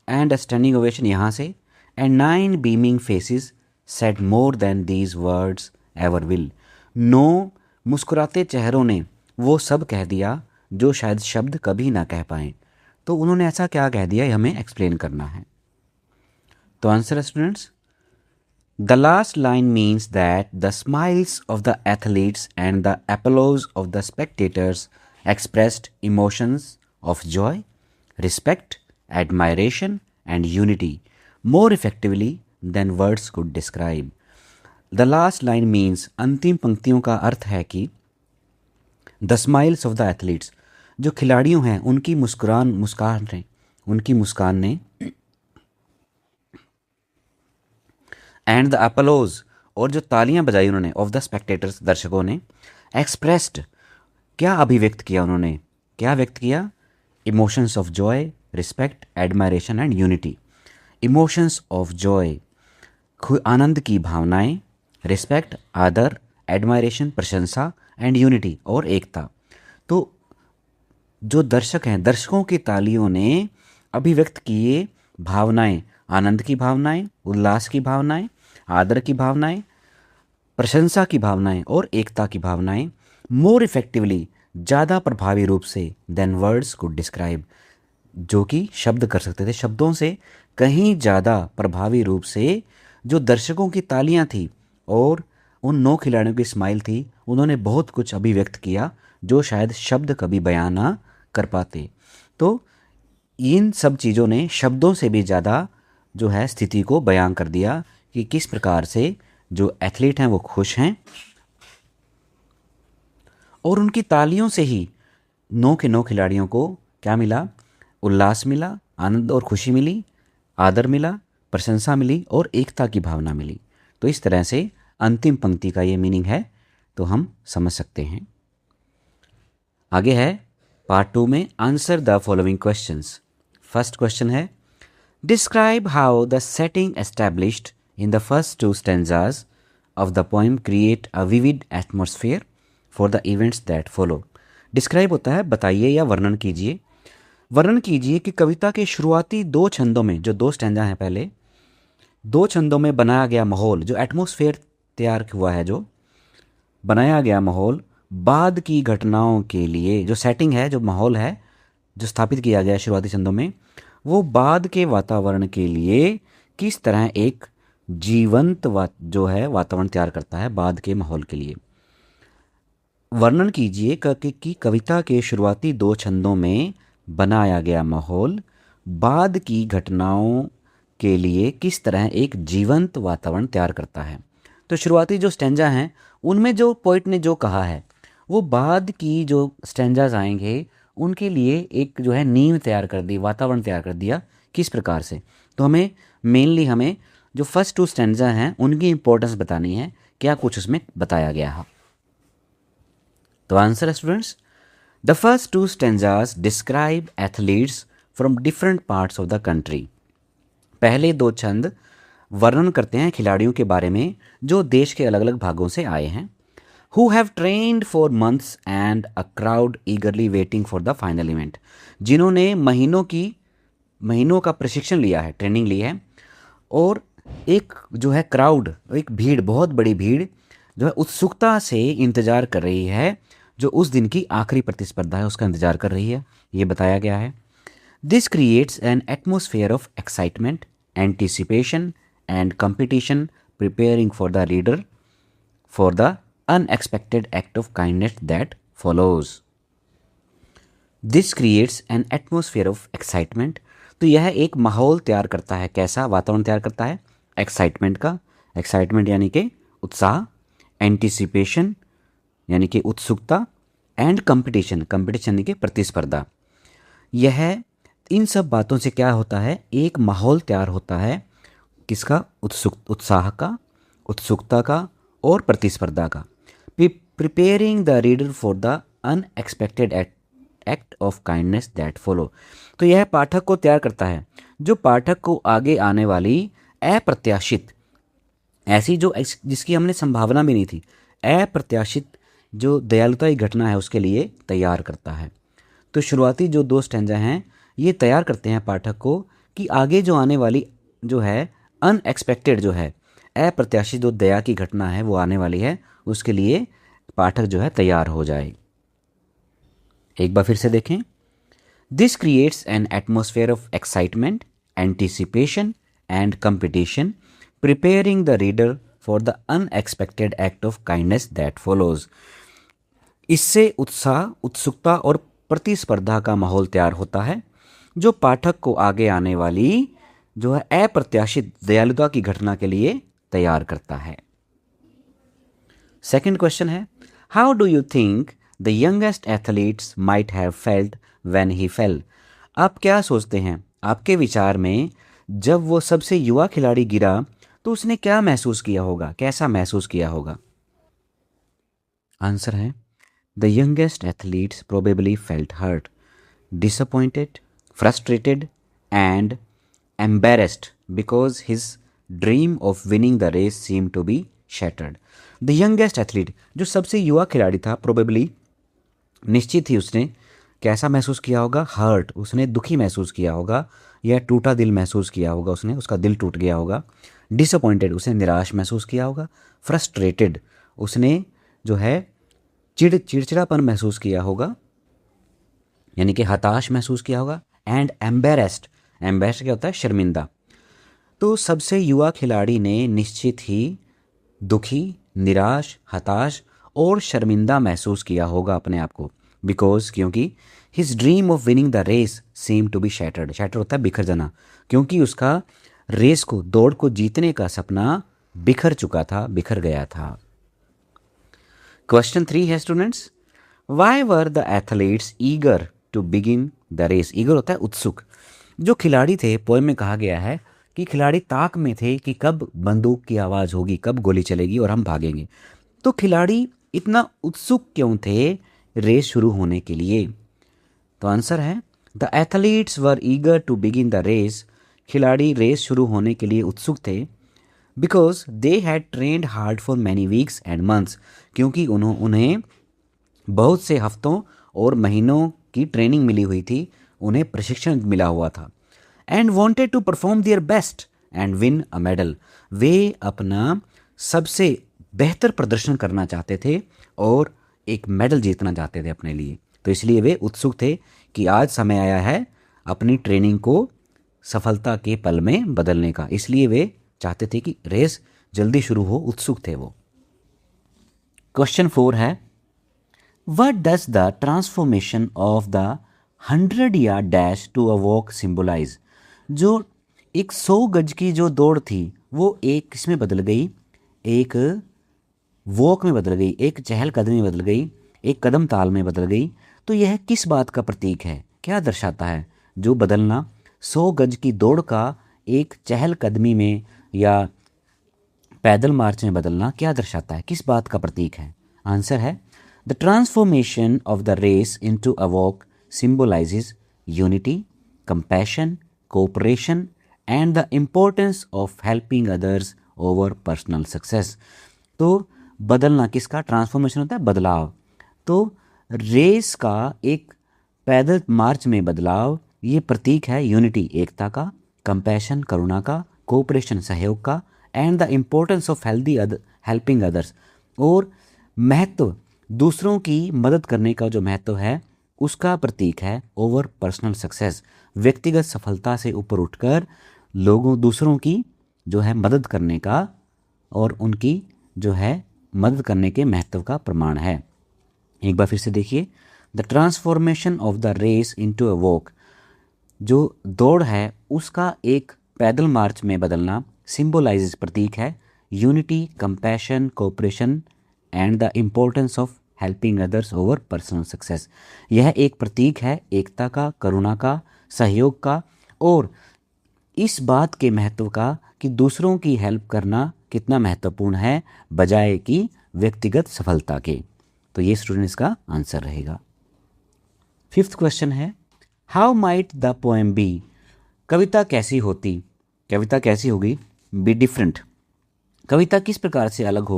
एंड अ स्टैंडिंग ओवेशन यहाँ से, and 9 beaming faces said more than these words ever will. 9 मुस्कुराते चेहरों ने वो सब कह दिया जो शायद शब्द कभी ना कह पाएँ। तो उन्होंने ऐसा क्या कह दिया, ये हमें एक्सप्लेन करना है। तो आंसर है students, the last line means that the smiles of the athletes and the applause of the spectators expressed emotions of joy, respect, admiration and unity more effectively than words could describe. The last line means, अंतिम पंक्तियों का अर्थ है कि the smiles of the athletes, जो खिलाड़ियों हैं उनकी मुस्कान ने एंड द applause, और जो तालियां बजाई उन्होंने, ऑफ द स्पेक्टेटर्स, दर्शकों ने, एक्सप्रेस्ड, क्या अभिव्यक्त किया उन्होंने, क्या व्यक्त किया, emotions of joy, respect, admiration and unity. Emotions of joy, आनंद की भावनाएं, रिस्पेक्ट आदर, एडमायरेशन प्रशंसा, एंड यूनिटी और एकता। तो जो दर्शक हैं, दर्शकों की तालियों ने अभिव्यक्त किए भावनाएं, आनंद की भावनाएं, उल्लास की भावनाएं, आदर की भावनाएं, प्रशंसा की भावनाएं और एकता की भावनाएं मोर इफेक्टिवली, ज़्यादा प्रभावी रूप से, देन वर्ड्स कुड डिस्क्राइब, जो कि शब्द कर सकते थे, शब्दों से कहीं ज़्यादा प्रभावी रूप से जो दर्शकों की तालियां थी और उन 9 खिलाड़ियों की स्माइल थी, उन्होंने बहुत कुछ अभिव्यक्त किया जो शायद शब्द कभी बयान ना कर पाते। तो इन सब चीज़ों ने शब्दों से भी ज़्यादा जो है स्थिति को बयान कर दिया कि किस प्रकार से जो एथलीट हैं वो खुश हैं, और उनकी तालियों से ही 9 के 9 खिलाड़ियों को क्या मिला, उल्लास मिला, आनंद और खुशी मिली, आदर मिला, प्रशंसा मिली और एकता की भावना मिली। तो इस तरह से अंतिम पंक्ति का ये मीनिंग है, तो हम समझ सकते हैं। आगे है पार्ट 2 में answer the following questions. First question है describe how the setting established in the first 2 stanzas of the poem create a vivid atmosphere for the events that follow. Describe होता है बताइए या वर्णन कीजिए। वर्णन कीजिए कि कविता के शुरुआती 2 छंदों में, जो 2 स्टैंजा हैं पहले, 2 छंदों में बनाया गया माहौल, जो एटमॉस्फेयर तैयार हुआ है, जो बनाया गया माहौल बाद की घटनाओं के लिए, जो सेटिंग है, जो माहौल है, जो स्थापित किया गया शुरुआती छंदों में, वो बाद के वातावरण के लिए किस तरह एक जीवंत जो है वातावरण तैयार करता है बाद के माहौल के लिए। वर्णन कीजिए कि कविता के शुरुआती 2 छंदों में बनाया गया माहौल बाद की घटनाओं के लिए किस तरह एक जीवंत वातावरण तैयार करता है। तो शुरुआती जो स्टैंजा हैं उनमें जो पोइट ने जो कहा है वो बाद की जो स्टैंजाज आएंगे उनके लिए एक जो है नींव तैयार कर दी, वातावरण तैयार कर दिया। किस प्रकार से, तो हमें हमें जो फर्स्ट 2 स्टैंजा हैं उनकी इंपॉर्टेंस बतानी है, क्या कुछ उसमें बताया गया है। तो आंसर है students, the first 2 stanzas describe athletes from different parts of the country. पहले 2 छंद वर्णन करते हैं खिलाड़ियों के बारे में जो देश के अलग अलग भागों से आए हैं। Who have trained for months and a crowd eagerly waiting for the final event, जिन्होंने महीनों का प्रशिक्षण लिया है, ट्रेनिंग ली है, और एक जो है क्राउड, एक भीड़, बहुत बड़ी भीड़ जो है उत्सुकता से इंतज़ार कर रही है, जो उस दिन की आखिरी प्रतिस्पर्धा है उसका इंतज़ार कर रही है, ये बताया गया है। This creates an atmosphere of excitement, anticipation and competition, preparing for the reader for the unexpected act of kindness that follows. This creates an atmosphere of excitement, तो यह एक माहौल तैयार करता है, कैसा वातावरण तैयार करता है, एक्साइटमेंट का, एक्साइटमेंट यानी कि उत्साह, एंटिसिपेशन यानी कि उत्सुकता, एंड कंपटीशन, कंपटीशन यानी कि प्रतिस्पर्धा, यह इन सब बातों से क्या होता है, एक माहौल तैयार होता है किसका, उत्साह का, उत्सुकता का और प्रतिस्पर्धा का। Preparing the reader for the unexpected act of kindness that follow. तो यह पाठक को तैयार करता है, जो पाठक को आगे आने वाली अप्रत्याशित, ऐसी जो जिसकी हमने संभावना भी नहीं थी, अप्रत्याशित जो दयालुता की घटना है उसके लिए तैयार करता है। तो शुरुआती जो 2 स्टैंजा हैं ये तैयार करते हैं पाठक को कि आगे जो आने वाली जो है अनएक्सपेक्टेड जो है अप्रत्याशित जो दया की घटना है वो आने वाली है, उसके लिए पाठक जो है तैयार हो जाए। एक बार फिर से देखें। This creates an atmosphere of excitement, anticipation and competition, preparing the reader for the unexpected act of kindness that follows. इससे उत्साह, उत्सुकता और प्रतिस्पर्धा का माहौल तैयार होता है जो पाठक को आगे आने वाली जो है अप्रत्याशित दयालुता की घटना के लिए तैयार करता है। सेकंड क्वेश्चन है, how do you think the youngest athletes might have felt when he fail. आप क्या सोचते हैं, आपके विचार में जब वो सबसे युवा खिलाड़ी गिरा तो उसने क्या महसूस किया होगा, कैसा महसूस किया होगा। आंसर है the youngest athletes probably felt hurt, disappointed, frustrated, and embarrassed because his dream of winning the race seemed to be shattered. The youngest athlete, जो सबसे युवा खिलाड़ी था, probably निश्चित ही उसने कैसा महसूस किया होगा, हर्ट, उसने दुखी महसूस किया होगा या टूटा दिल महसूस किया होगा, उसने उसका दिल टूट गया होगा। डिसअपॉइंटेड, उसने निराश महसूस किया होगा। फ्रस्ट्रेटेड, उसने जो है चिड़चिड़ापन महसूस किया होगा, यानी कि हताश महसूस किया होगा। एंड एम्बेरेस्ड, एम्बेरेस्ड क्या होता है, शर्मिंदा। तो सबसे युवा खिलाड़ी ने निश्चित ही दुखी, निराश, हताश और शर्मिंदा महसूस किया होगा अपने आप को, बिकॉज क्योंकि his dream of winning the race seem to be shattered, shatter होता है बिखर जाना, क्योंकि उसका रेस को, दौड़ को जीतने का सपना बिखर चुका था, बिखर गया था। क्वेश्चन 3 है students, why were the athletes eager to begin the race. Eager होता है उत्सुक। जो खिलाड़ी थे, पोएम में कहा गया है कि खिलाड़ी ताक में थे कि कब बंदूक की आवाज़ होगी, कब गोली चलेगी और हम भागेंगे। तो खिलाड़ी इतना उत्सुक क्यों थे रेस शुरू होने के लिए। तो आंसर है the athletes were eager to begin the race. खिलाड़ी रेस शुरू होने के लिए उत्सुक थे because they had trained hard for many weeks and months, क्योंकि उन्हें बहुत से हफ्तों और महीनों की ट्रेनिंग मिली हुई थी, उन्हें प्रशिक्षण मिला हुआ था। And wanted to perform their best and win a medal. वे अपना सबसे बेहतर प्रदर्शन करना चाहते थे और एक मेडल जीतना चाहते थे अपने लिए। तो इसलिए वे उत्सुक थे कि आज समय आया है अपनी ट्रेनिंग को सफलता के पल में बदलने का। इसलिए वे चाहते थे कि रेस जल्दी शुरू हो, उत्सुक थे वो। क्वेश्चन 4 है, what does the transformation of the 100 yard dash to a walk symbolise. जो एक 100 गज की जो दौड़ थी वो एक किसमें बदल गई, एक वॉक में बदल गई, एक चहलकदमी में बदल गई, एक कदम ताल में बदल गई। तो यह किस बात का प्रतीक है, क्या दर्शाता है जो बदलना 100 गज की दौड़ का एक चहलकदमी में या पैदल मार्च में बदलना क्या दर्शाता है, किस बात का प्रतीक है। आंसर है the transformation of the race into a walk symbolises unity, compassion, cooperation and the importance of helping others over personal success. तो बदलना किसका, ट्रांसफॉर्मेशन होता है बदलाव। तो रेस का एक पैदल मार्च में बदलाव ये प्रतीक है यूनिटी, एकता का, कंपैशन, करुणा का, कोऑपरेशन, सहयोग का, and the importance of helping others, और महत्व, दूसरों की मदद करने का जो महत्व है उसका प्रतीक है ओवर पर्सनल सक्सेस। व्यक्तिगत सफलता से ऊपर उठकर लोगों, दूसरों की जो है मदद करने का और उनकी जो है मदद करने के महत्व का प्रमाण है। एक बार फिर से देखिए, the transformation of the race into a walk, जो दौड़ है उसका एक पैदल मार्च में बदलना, सिंबलाइजेस प्रतीक है unity, compassion, cooperation and the importance of helping others over personal success. यह एक प्रतीक है एकता का, करुणा का, सहयोग का और इस बात के महत्व का कि दूसरों की हेल्प करना कितना महत्वपूर्ण है बजाय कि व्यक्तिगत सफलता के। तो ये स्टूडेंट इसका आंसर रहेगा। फिफ्थ क्वेश्चन है how might the poem be, कविता कैसी होती, कविता कैसी होगी, बी डिफरेंट, कविता किस प्रकार से अलग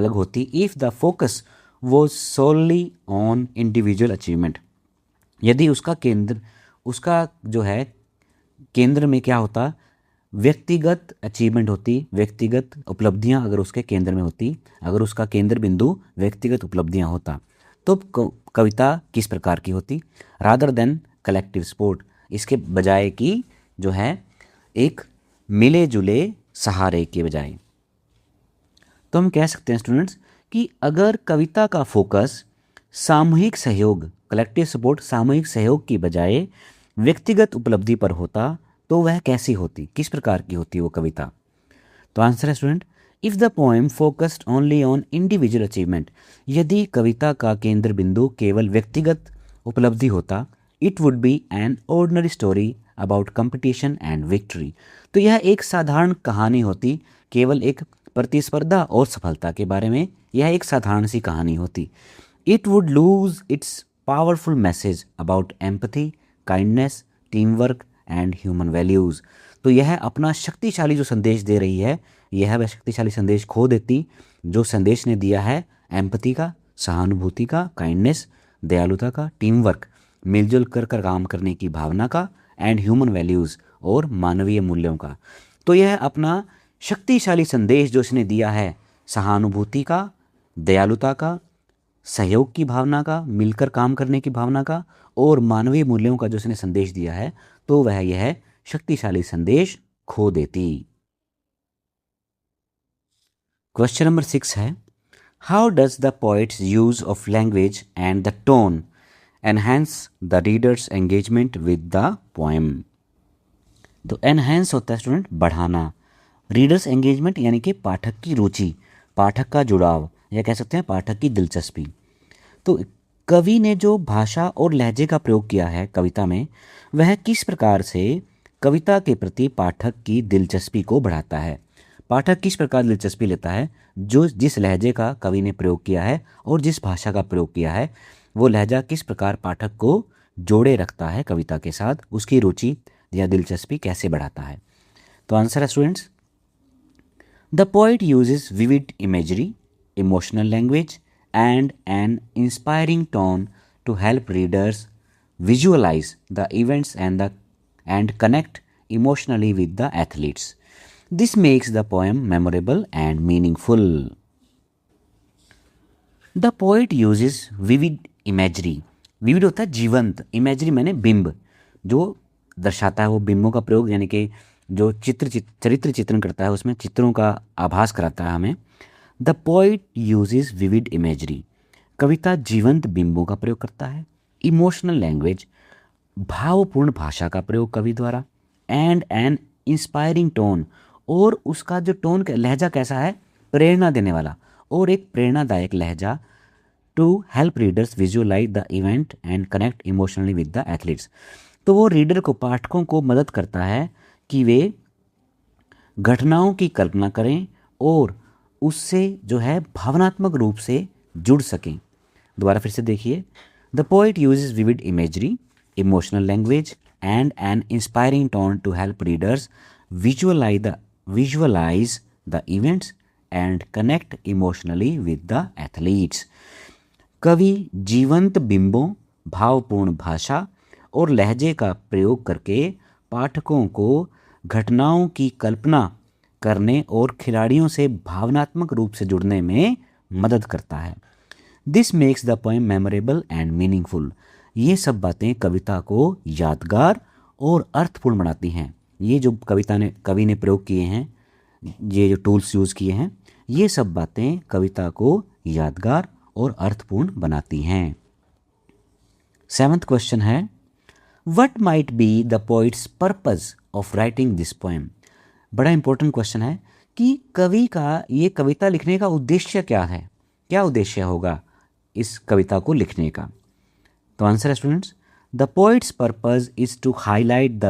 होती if the focus was solely on individual achievement, यदि उसका जो है केंद्र में क्या होता, व्यक्तिगत अचीवमेंट होती, व्यक्तिगत उपलब्धियां अगर उसके केंद्र में होती, अगर उसका केंद्र बिंदु व्यक्तिगत उपलब्धियां होता तो कविता किस प्रकार की होती, रादर देन कलेक्टिव स्पोर्ट, इसके बजाय कि जो है एक मिले जुले सहारे के बजाय। तो हम कह सकते हैं स्टूडेंट्स कि अगर कविता का फोकस सामूहिक सहयोग, कलेक्टिव सपोर्ट, सामूहिक सहयोग की बजाय व्यक्तिगत उपलब्धि पर होता तो वह कैसी होती, किस प्रकार की होती वो कविता। तो आंसर है student if the poem focused only on individual achievement, यदि कविता का केंद्र बिंदु केवल व्यक्तिगत उपलब्धि होता, it would be an ordinary story about competition and victory, तो यह एक साधारण कहानी होती, केवल एक प्रतिस्पर्धा और सफलता के बारे में यह एक साधारण सी कहानी होती। It would lose its powerful message about empathy, kindness, team work and human values, तो यह अपना शक्तिशाली जो संदेश दे रही है, यह वह शक्तिशाली संदेश खो देती जो संदेश ने दिया है एम्पथी का, सहानुभूति का, काइंडनेस, दयालुता का, टीम वर्क, मिलजुल कर काम करने की भावना का, एंड ह्यूमन वैल्यूज़ और मानवीय मूल्यों का। तो यह अपना शक्तिशाली संदेश जो इसने दिया है सहानुभूति का, दयालुता का, सहयोग की भावना का, मिलकर काम करने की भावना का और मानवीय मूल्यों का जो इसने संदेश दिया है, तो वह यह शक्तिशाली संदेश खो देती। क्वेश्चन नंबर 6 है how does the poets use of language and the tone enhance the readers engagement with the poem. तो एनहेंस होता है स्टूडेंट बढ़ाना, रीडर्स एंगेजमेंट यानी कि पाठक की रुचि, पाठक का जुड़ाव, या कह सकते हैं पाठक की दिलचस्पी। तो कवि ने जो भाषा और लहजे का प्रयोग किया है कविता में, वह किस प्रकार से कविता के प्रति पाठक की दिलचस्पी को बढ़ाता है, पाठक किस प्रकार दिलचस्पी लेता है, जो जिस लहजे का कवि ने प्रयोग किया है और जिस भाषा का प्रयोग किया है वो लहजा किस प्रकार पाठक को जोड़े रखता है कविता के साथ, उसकी रुचि या दिलचस्पी कैसे बढ़ाता है। तो आंसर है students the poet uses vivid imagery, emotional language and an inspiring tone to help readers visualize the events and connect emotionally with the athletes. This makes the poem memorable and meaningful. The poet uses vivid imagery. Vivid होता है जीवंत, imagery मैंने बिंब, जो दर्शाता है वो बिंबों का प्रयोग, यानी कि जो चरित्र चित्रण करता है उसमें चित्रों का आभास कराता है हमें। The poet uses vivid imagery, कविता जीवंत बिंबों का प्रयोग करता है। इमोशनल लैंग्वेज, भावपूर्ण भाषा का प्रयोग कवि द्वारा। एंड एन इंस्पायरिंग टोन, और उसका जो टोन लहजा कैसा है, प्रेरणा देने वाला और एक प्रेरणादायक लहजा। To help readers visualise the event and connect emotionally with the athletes, तो वो रीडर को, पाठकों को मदद करता है कि वे घटनाओं की कल्पना करें और उससे जो है भावनात्मक रूप से जुड़ सकें। दोबारा फिर से देखिए, the poet uses vivid imagery, emotional language and an inspiring tone to help readers visualise the events and connect emotionally with the athletes. कवि जीवंत बिंबों, भावपूर्ण भाषा और लहजे का प्रयोग करके पाठकों को घटनाओं की कल्पना करने और खिलाड़ियों से भावनात्मक रूप से जुड़ने में मदद करता है। This makes the poem memorable and meaningful, ये सब बातें कविता को यादगार और अर्थपूर्ण बनाती हैं। ये जो कवि ने प्रयोग किए हैं, ये जो टूल्स यूज़ किए हैं, ये सब बातें कविता को यादगार और अर्थपूर्ण बनाती हैं। 7th क्वेश्चन है what might be the poets purpose of writing this poem. बड़ा इंपॉर्टेंट क्वेश्चन है कि कवि का ये कविता लिखने का उद्देश्य क्या है, क्या उद्देश्य होगा इस कविता को लिखने का? तो आंसर है students, the poet's purpose is to highlight the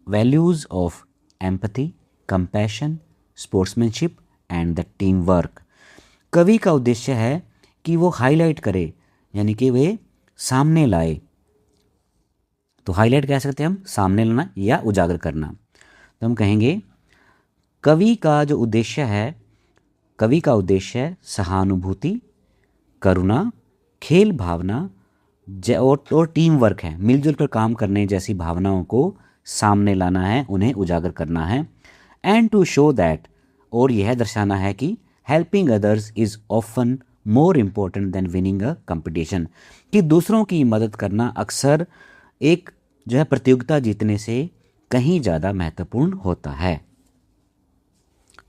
values of empathy, compassion, sportsmanship and the team work. कवि का उद्देश्य है कि वो हाईलाइट करे, यानी कि वे सामने लाए। तो हाईलाइट कह सकते हैं हम, सामने लाना या उजागर करना। तो हम कहेंगे कवि का जो उद्देश्य है, कवि का उद्देश्य सहानुभूति, करुणा, खेल भावना और टीम वर्क है। मिलजुल कर काम करने जैसी भावनाओं को सामने लाना है, उन्हें उजागर करना है। एंड टू शो दैट, और यह दर्शाना है कि helping others is often more important than winning a competition, कि दूसरों की मदद करना अक्सर एक जो है प्रतियोगिता जीतने से कहीं ज़्यादा महत्वपूर्ण होता है।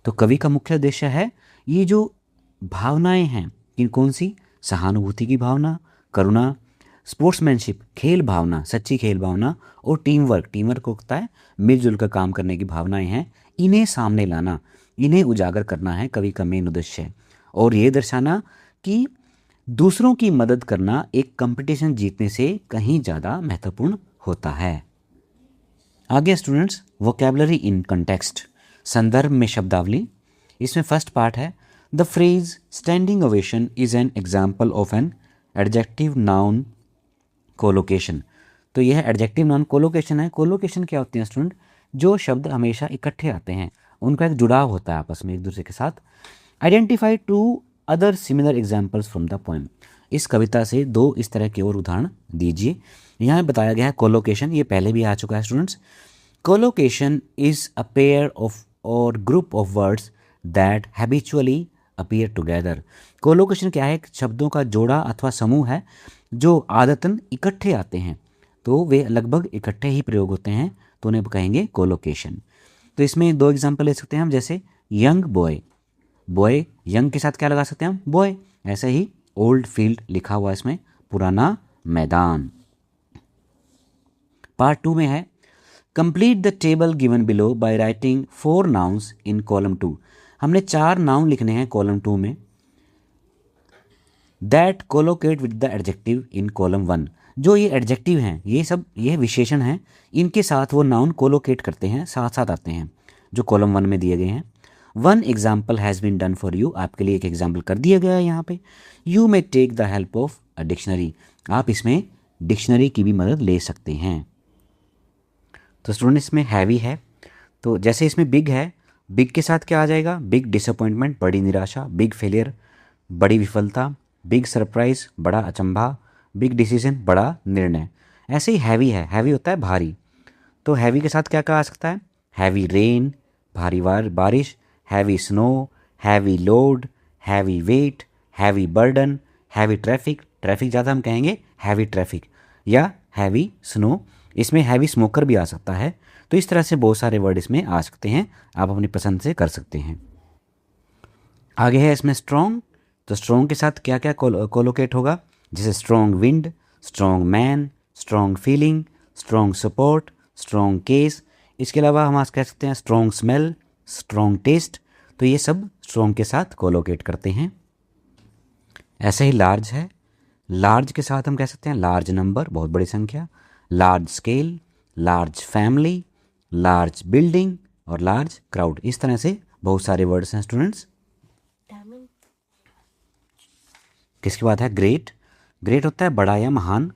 तो कवि का मुख्य उद्देश्य है ये जो भावनाएं हैं, कि कौन सी? सहानुभूति की भावना, करुणा, स्पोर्ट्समैनशिप खेल भावना, सच्ची खेल भावना, और टीम वर्क होता है मिलजुल कर काम करने की भावनाएं हैं, इन्हें सामने लाना, इन्हें उजागर करना है कवि का मेन उद्देश्य है। और ये दर्शाना कि दूसरों की मदद करना एक कंपटीशन जीतने से कहीं ज़्यादा महत्वपूर्ण होता है। आगे स्टूडेंट्स, वोकैबुलरी इन कंटेक्स्ट, संदर्भ में शब्दावली। इसमें फर्स्ट पार्ट है the phrase standing ovation is an example of an adjective noun collocation. तो यह एडजेक्टिव नाउन कोलोकेशन है। कोलोकेशन क्या होती है स्टूडेंट? जो शब्द हमेशा इकट्ठे आते हैं, उनका एक जुड़ाव होता है आपस में एक दूसरे के साथ। Identify two other similar examples from the poem. इस कविता से दो इस तरह के और उदाहरण दीजिए। यहाँ बताया गया है कोलोकेशन, ये पहले भी आ चुका है students. Collocation is a pair of or group of words that habitually appear together. Collocation क्या है? शब्दों का जोड़ा अथवा समूह है जो आदतन इकट्ठे आते हैं, तो वे लगभग इकट्ठे ही प्रयोग होते हैं, तो उन्हें कहेंगे कोलोकेशन। तो इसमें दो एग्जांपल ले सकते हैं हम, जैसे यंग बॉय, बॉय यंग के साथ क्या लगा सकते हैं हम? बॉय। ऐसे ही ओल्ड फील्ड लिखा हुआ इसमें, पुराना मैदान। पार्ट 2 में है complete the table given below by writing 4 nouns in column 2। हमने 4 नाउन लिखने हैं कॉलम 2 में, that collocate with the adjective in column 1। जो ये एडजेक्टिव हैं, ये विशेषण हैं, इनके साथ वो नाउन कोलोकेट करते हैं, साथ साथ आते हैं, जो कॉलम 1 में दिए गए हैं। 1 example has been done for you, आपके लिए एक एग्जाम्पल कर दिया गया है यहाँ पे। You may take the help of a dictionary, आप इसमें डिक्शनरी की भी मदद ले सकते हैं। तो स्टूडेंट इसमें हैवी है, तो जैसे इसमें बिग है, बिग के साथ क्या आ जाएगा? बिग डिसअपॉइंटमेंट, बड़ी निराशा, बिग फेलियर, बड़ी विफलता, बिग सरप्राइज, बड़ा अचंभा, बिग डिसीजन, बड़ा निर्णय। ऐसे ही हैवी है, हैवी होता है भारी, तो हैवी के साथ क्या कहा आ सकता है? हैवी रेन, भारी बारिश, heavy snow, heavy load, heavy weight, heavy burden, heavy traffic, traffic ज़्यादा हम कहेंगे हैवी ट्रैफिक, या हैवी स्नो। इसमें हैवी स्मोकर भी आ सकता है। तो इस तरह से बहुत सारे वर्ड इसमें आ सकते हैं, आप अपनी पसंद से कर सकते हैं। आगे है इसमें स्ट्रॉन्ग, तो स्ट्रॉन्ग के साथ क्या क्या कोलोकेट होगा? जैसे strong wind, strong man, strong feeling, strong support, strong case. इसके अलावा हम आज कह सकते हैं स्ट्रॉन्ग स्मेल, स्ट्रॉन्ग टेस्ट, तो ये सब स्ट्रॉन्ग के साथ कोलोकेट करते हैं। ऐसे ही लार्ज है, लार्ज के साथ हम कह सकते हैं लार्ज नंबर, बहुत बड़ी संख्या, large scale, large family, large building और लार्ज क्राउड। इस तरह से बहुत सारे वर्ड्स हैं स्टूडेंट्स। किसकी बात है? ग्रेट, ग्रेट होता है बड़ा या महान,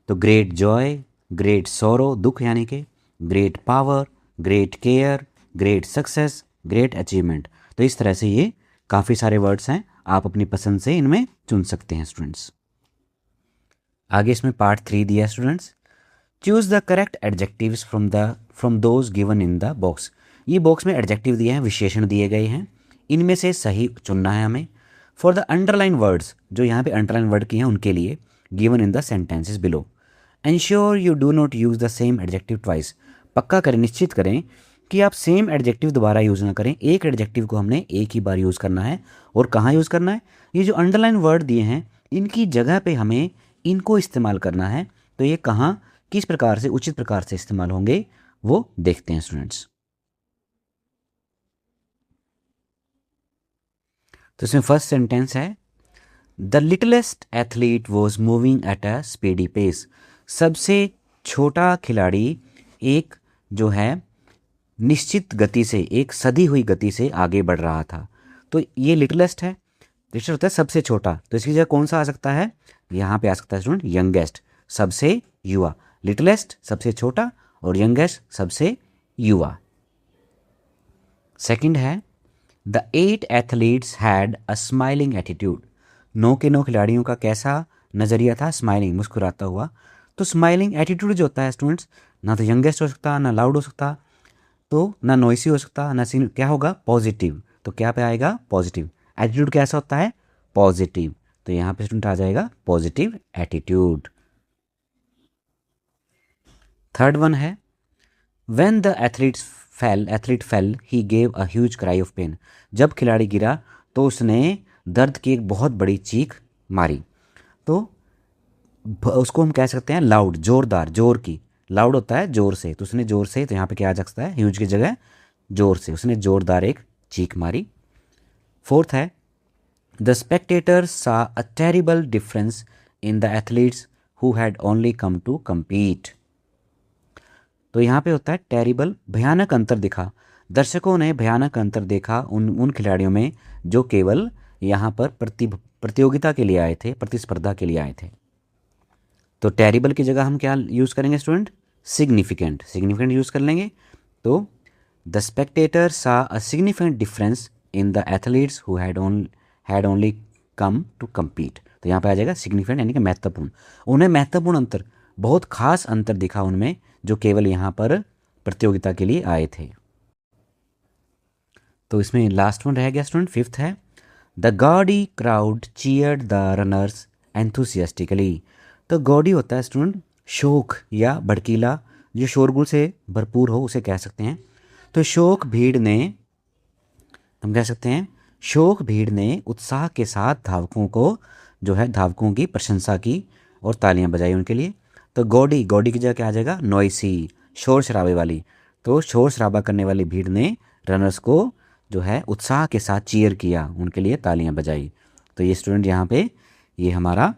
तो ग्रेट जॉय, ग्रेट सोरो, दुख यानी कि, great power, great care, great success, great achievement. तो इस तरह से ये काफ़ी सारे वर्ड्स हैं, आप अपनी पसंद से इनमें चुन सकते हैं स्टूडेंट्स। आगे इसमें पार्ट 3 दिया students, choose the correct adjectives from those given in the box. ये बॉक्स में एडजेक्टिव दिए हैं, विशेषण दिए गए हैं, इनमें से सही चुनना है हमें। फॉर द अंडरलाइन वर्ड्स, जो यहाँ पे अंडरलाइन वर्ड किए हैं उनके लिए, given in the sentences below. Ensure you do not use the same adjective twice. पक्का करें, निश्चित करें कि आप सेम एडजेक्टिव दोबारा यूज़ ना करें। एक एडजेक्टिव को हमने एक ही बार यूज़ करना है, और कहाँ यूज़ करना है? ये जो अंडरलाइन वर्ड दिए हैं इनकी जगह पे हमें इनको इस्तेमाल करना है। तो ये कहाँ, किस प्रकार से, उचित प्रकार से इस्तेमाल होंगे वो देखते हैं स्टूडेंट्स। तो इसमें फर्स्ट सेंटेंस है the littlest athlete was moving at a speedy pace. सबसे छोटा खिलाड़ी एक जो है निश्चित गति से, एक सधी हुई गति से आगे बढ़ रहा था। तो ये लिटलेस्ट है, लिटलेस्ट होता है सबसे छोटा, तो इसकी जगह कौन सा आ सकता है, यहाँ पे आ सकता है स्टूडेंट यंगेस्ट, सबसे युवा। लिटलेस्ट सबसे छोटा और यंगेस्ट सबसे युवा। सेकंड है the 8 athletes had a smiling attitude. 9 के 9 खिलाड़ियों का कैसा नज़रिया था, स्माइलिंग, मुस्कुराता हुआ। तो स्माइलिंग एटीट्यूड जो होता है स्टूडेंट्स, ना तो यंगेस्ट हो सकता, ना लाउड हो सकता, तो ना नॉइसी हो सकता, ना सीन, क्या होगा, पॉजिटिव। तो क्या पे आएगा, पॉजिटिव। एटीट्यूड कैसा होता है, पॉजिटिव, तो यहाँ पे स्टूडेंट आ जाएगा पॉजिटिव एटीट्यूड। थर्ड वन है when the athlete fell he gave a huge cry of pain. जब खिलाड़ी गिरा तो उसने दर्द की एक बहुत बड़ी चीख मारी। तो उसको हम कह सकते हैं लाउड, जोरदार, जोर की। लाउड होता है जोर से, तो उसने जोर से, तो यहाँ पे क्या आ सकता है, ह्यूज की जगह जोर से, उसने जोरदार एक चीख मारी। फोर्थ है the spectators saw a terrible difference in the athletes who had only come to compete. तो यहाँ पे होता है टेरिबल, भयानक अंतर दिखा। दर्शकों ने भयानक अंतर देखा उन खिलाड़ियों में जो केवल यहाँ पर प्रतियोगिता के लिए आए थे, प्रतिस्पर्धा के लिए आए थे। तो टेरिबल की जगह हम क्या यूज़ करेंगे स्टूडेंट, सिग्निफिकेंट, सिग्निफिकेंट यूज़ कर लेंगे। तो the spectator saw a significant difference in the athletes who had only come to compete. तो यहाँ पे आ जाएगा सिग्निफिकेंट, यानी कि महत्वपूर्ण। उन्हें महत्वपूर्ण अंतर, बहुत खास अंतर दिखा उनमें जो केवल यहाँ पर प्रतियोगिता के लिए आए थे। तो इसमें लास्ट वन रह गया स्टूडेंट, फिफ्थ है the gaudy crowd cheered the runners enthusiastically. तो गॉडी होता है स्टूडेंट शोक या भड़कीला, जो शोरगुल से भरपूर हो उसे कह सकते हैं। तो शोक भीड़ ने, हम कह सकते हैं शोक भीड़ ने उत्साह के साथ धावकों को जो है धावकों की प्रशंसा की और तालियां बजाई उनके लिए। तो गॉडी, गॉडी की जगह क्या आ जाएगा, नॉइसी, शोर शराबे वाली। तो शोर शराबा करने वाली भीड़ ने रनर्स को जो है उत्साह के साथ चीयर किया, उनके लिए तालियां बजाई। तो ये स्टूडेंट यहाँ पे ये हमारा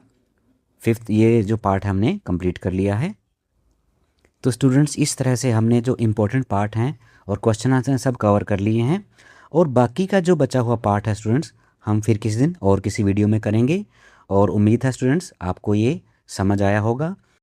फिफ्थ ये जो पार्ट है हमने कंप्लीट कर लिया है। तो स्टूडेंट्स इस तरह से हमने जो इम्पोर्टेंट पार्ट हैं और क्वेश्चन आंसर सब कवर कर लिए हैं, और बाकी का जो बचा हुआ पार्ट है स्टूडेंट्स हम फिर किसी दिन और किसी वीडियो में करेंगे। और उम्मीद है स्टूडेंट्स आपको ये समझ आया होगा।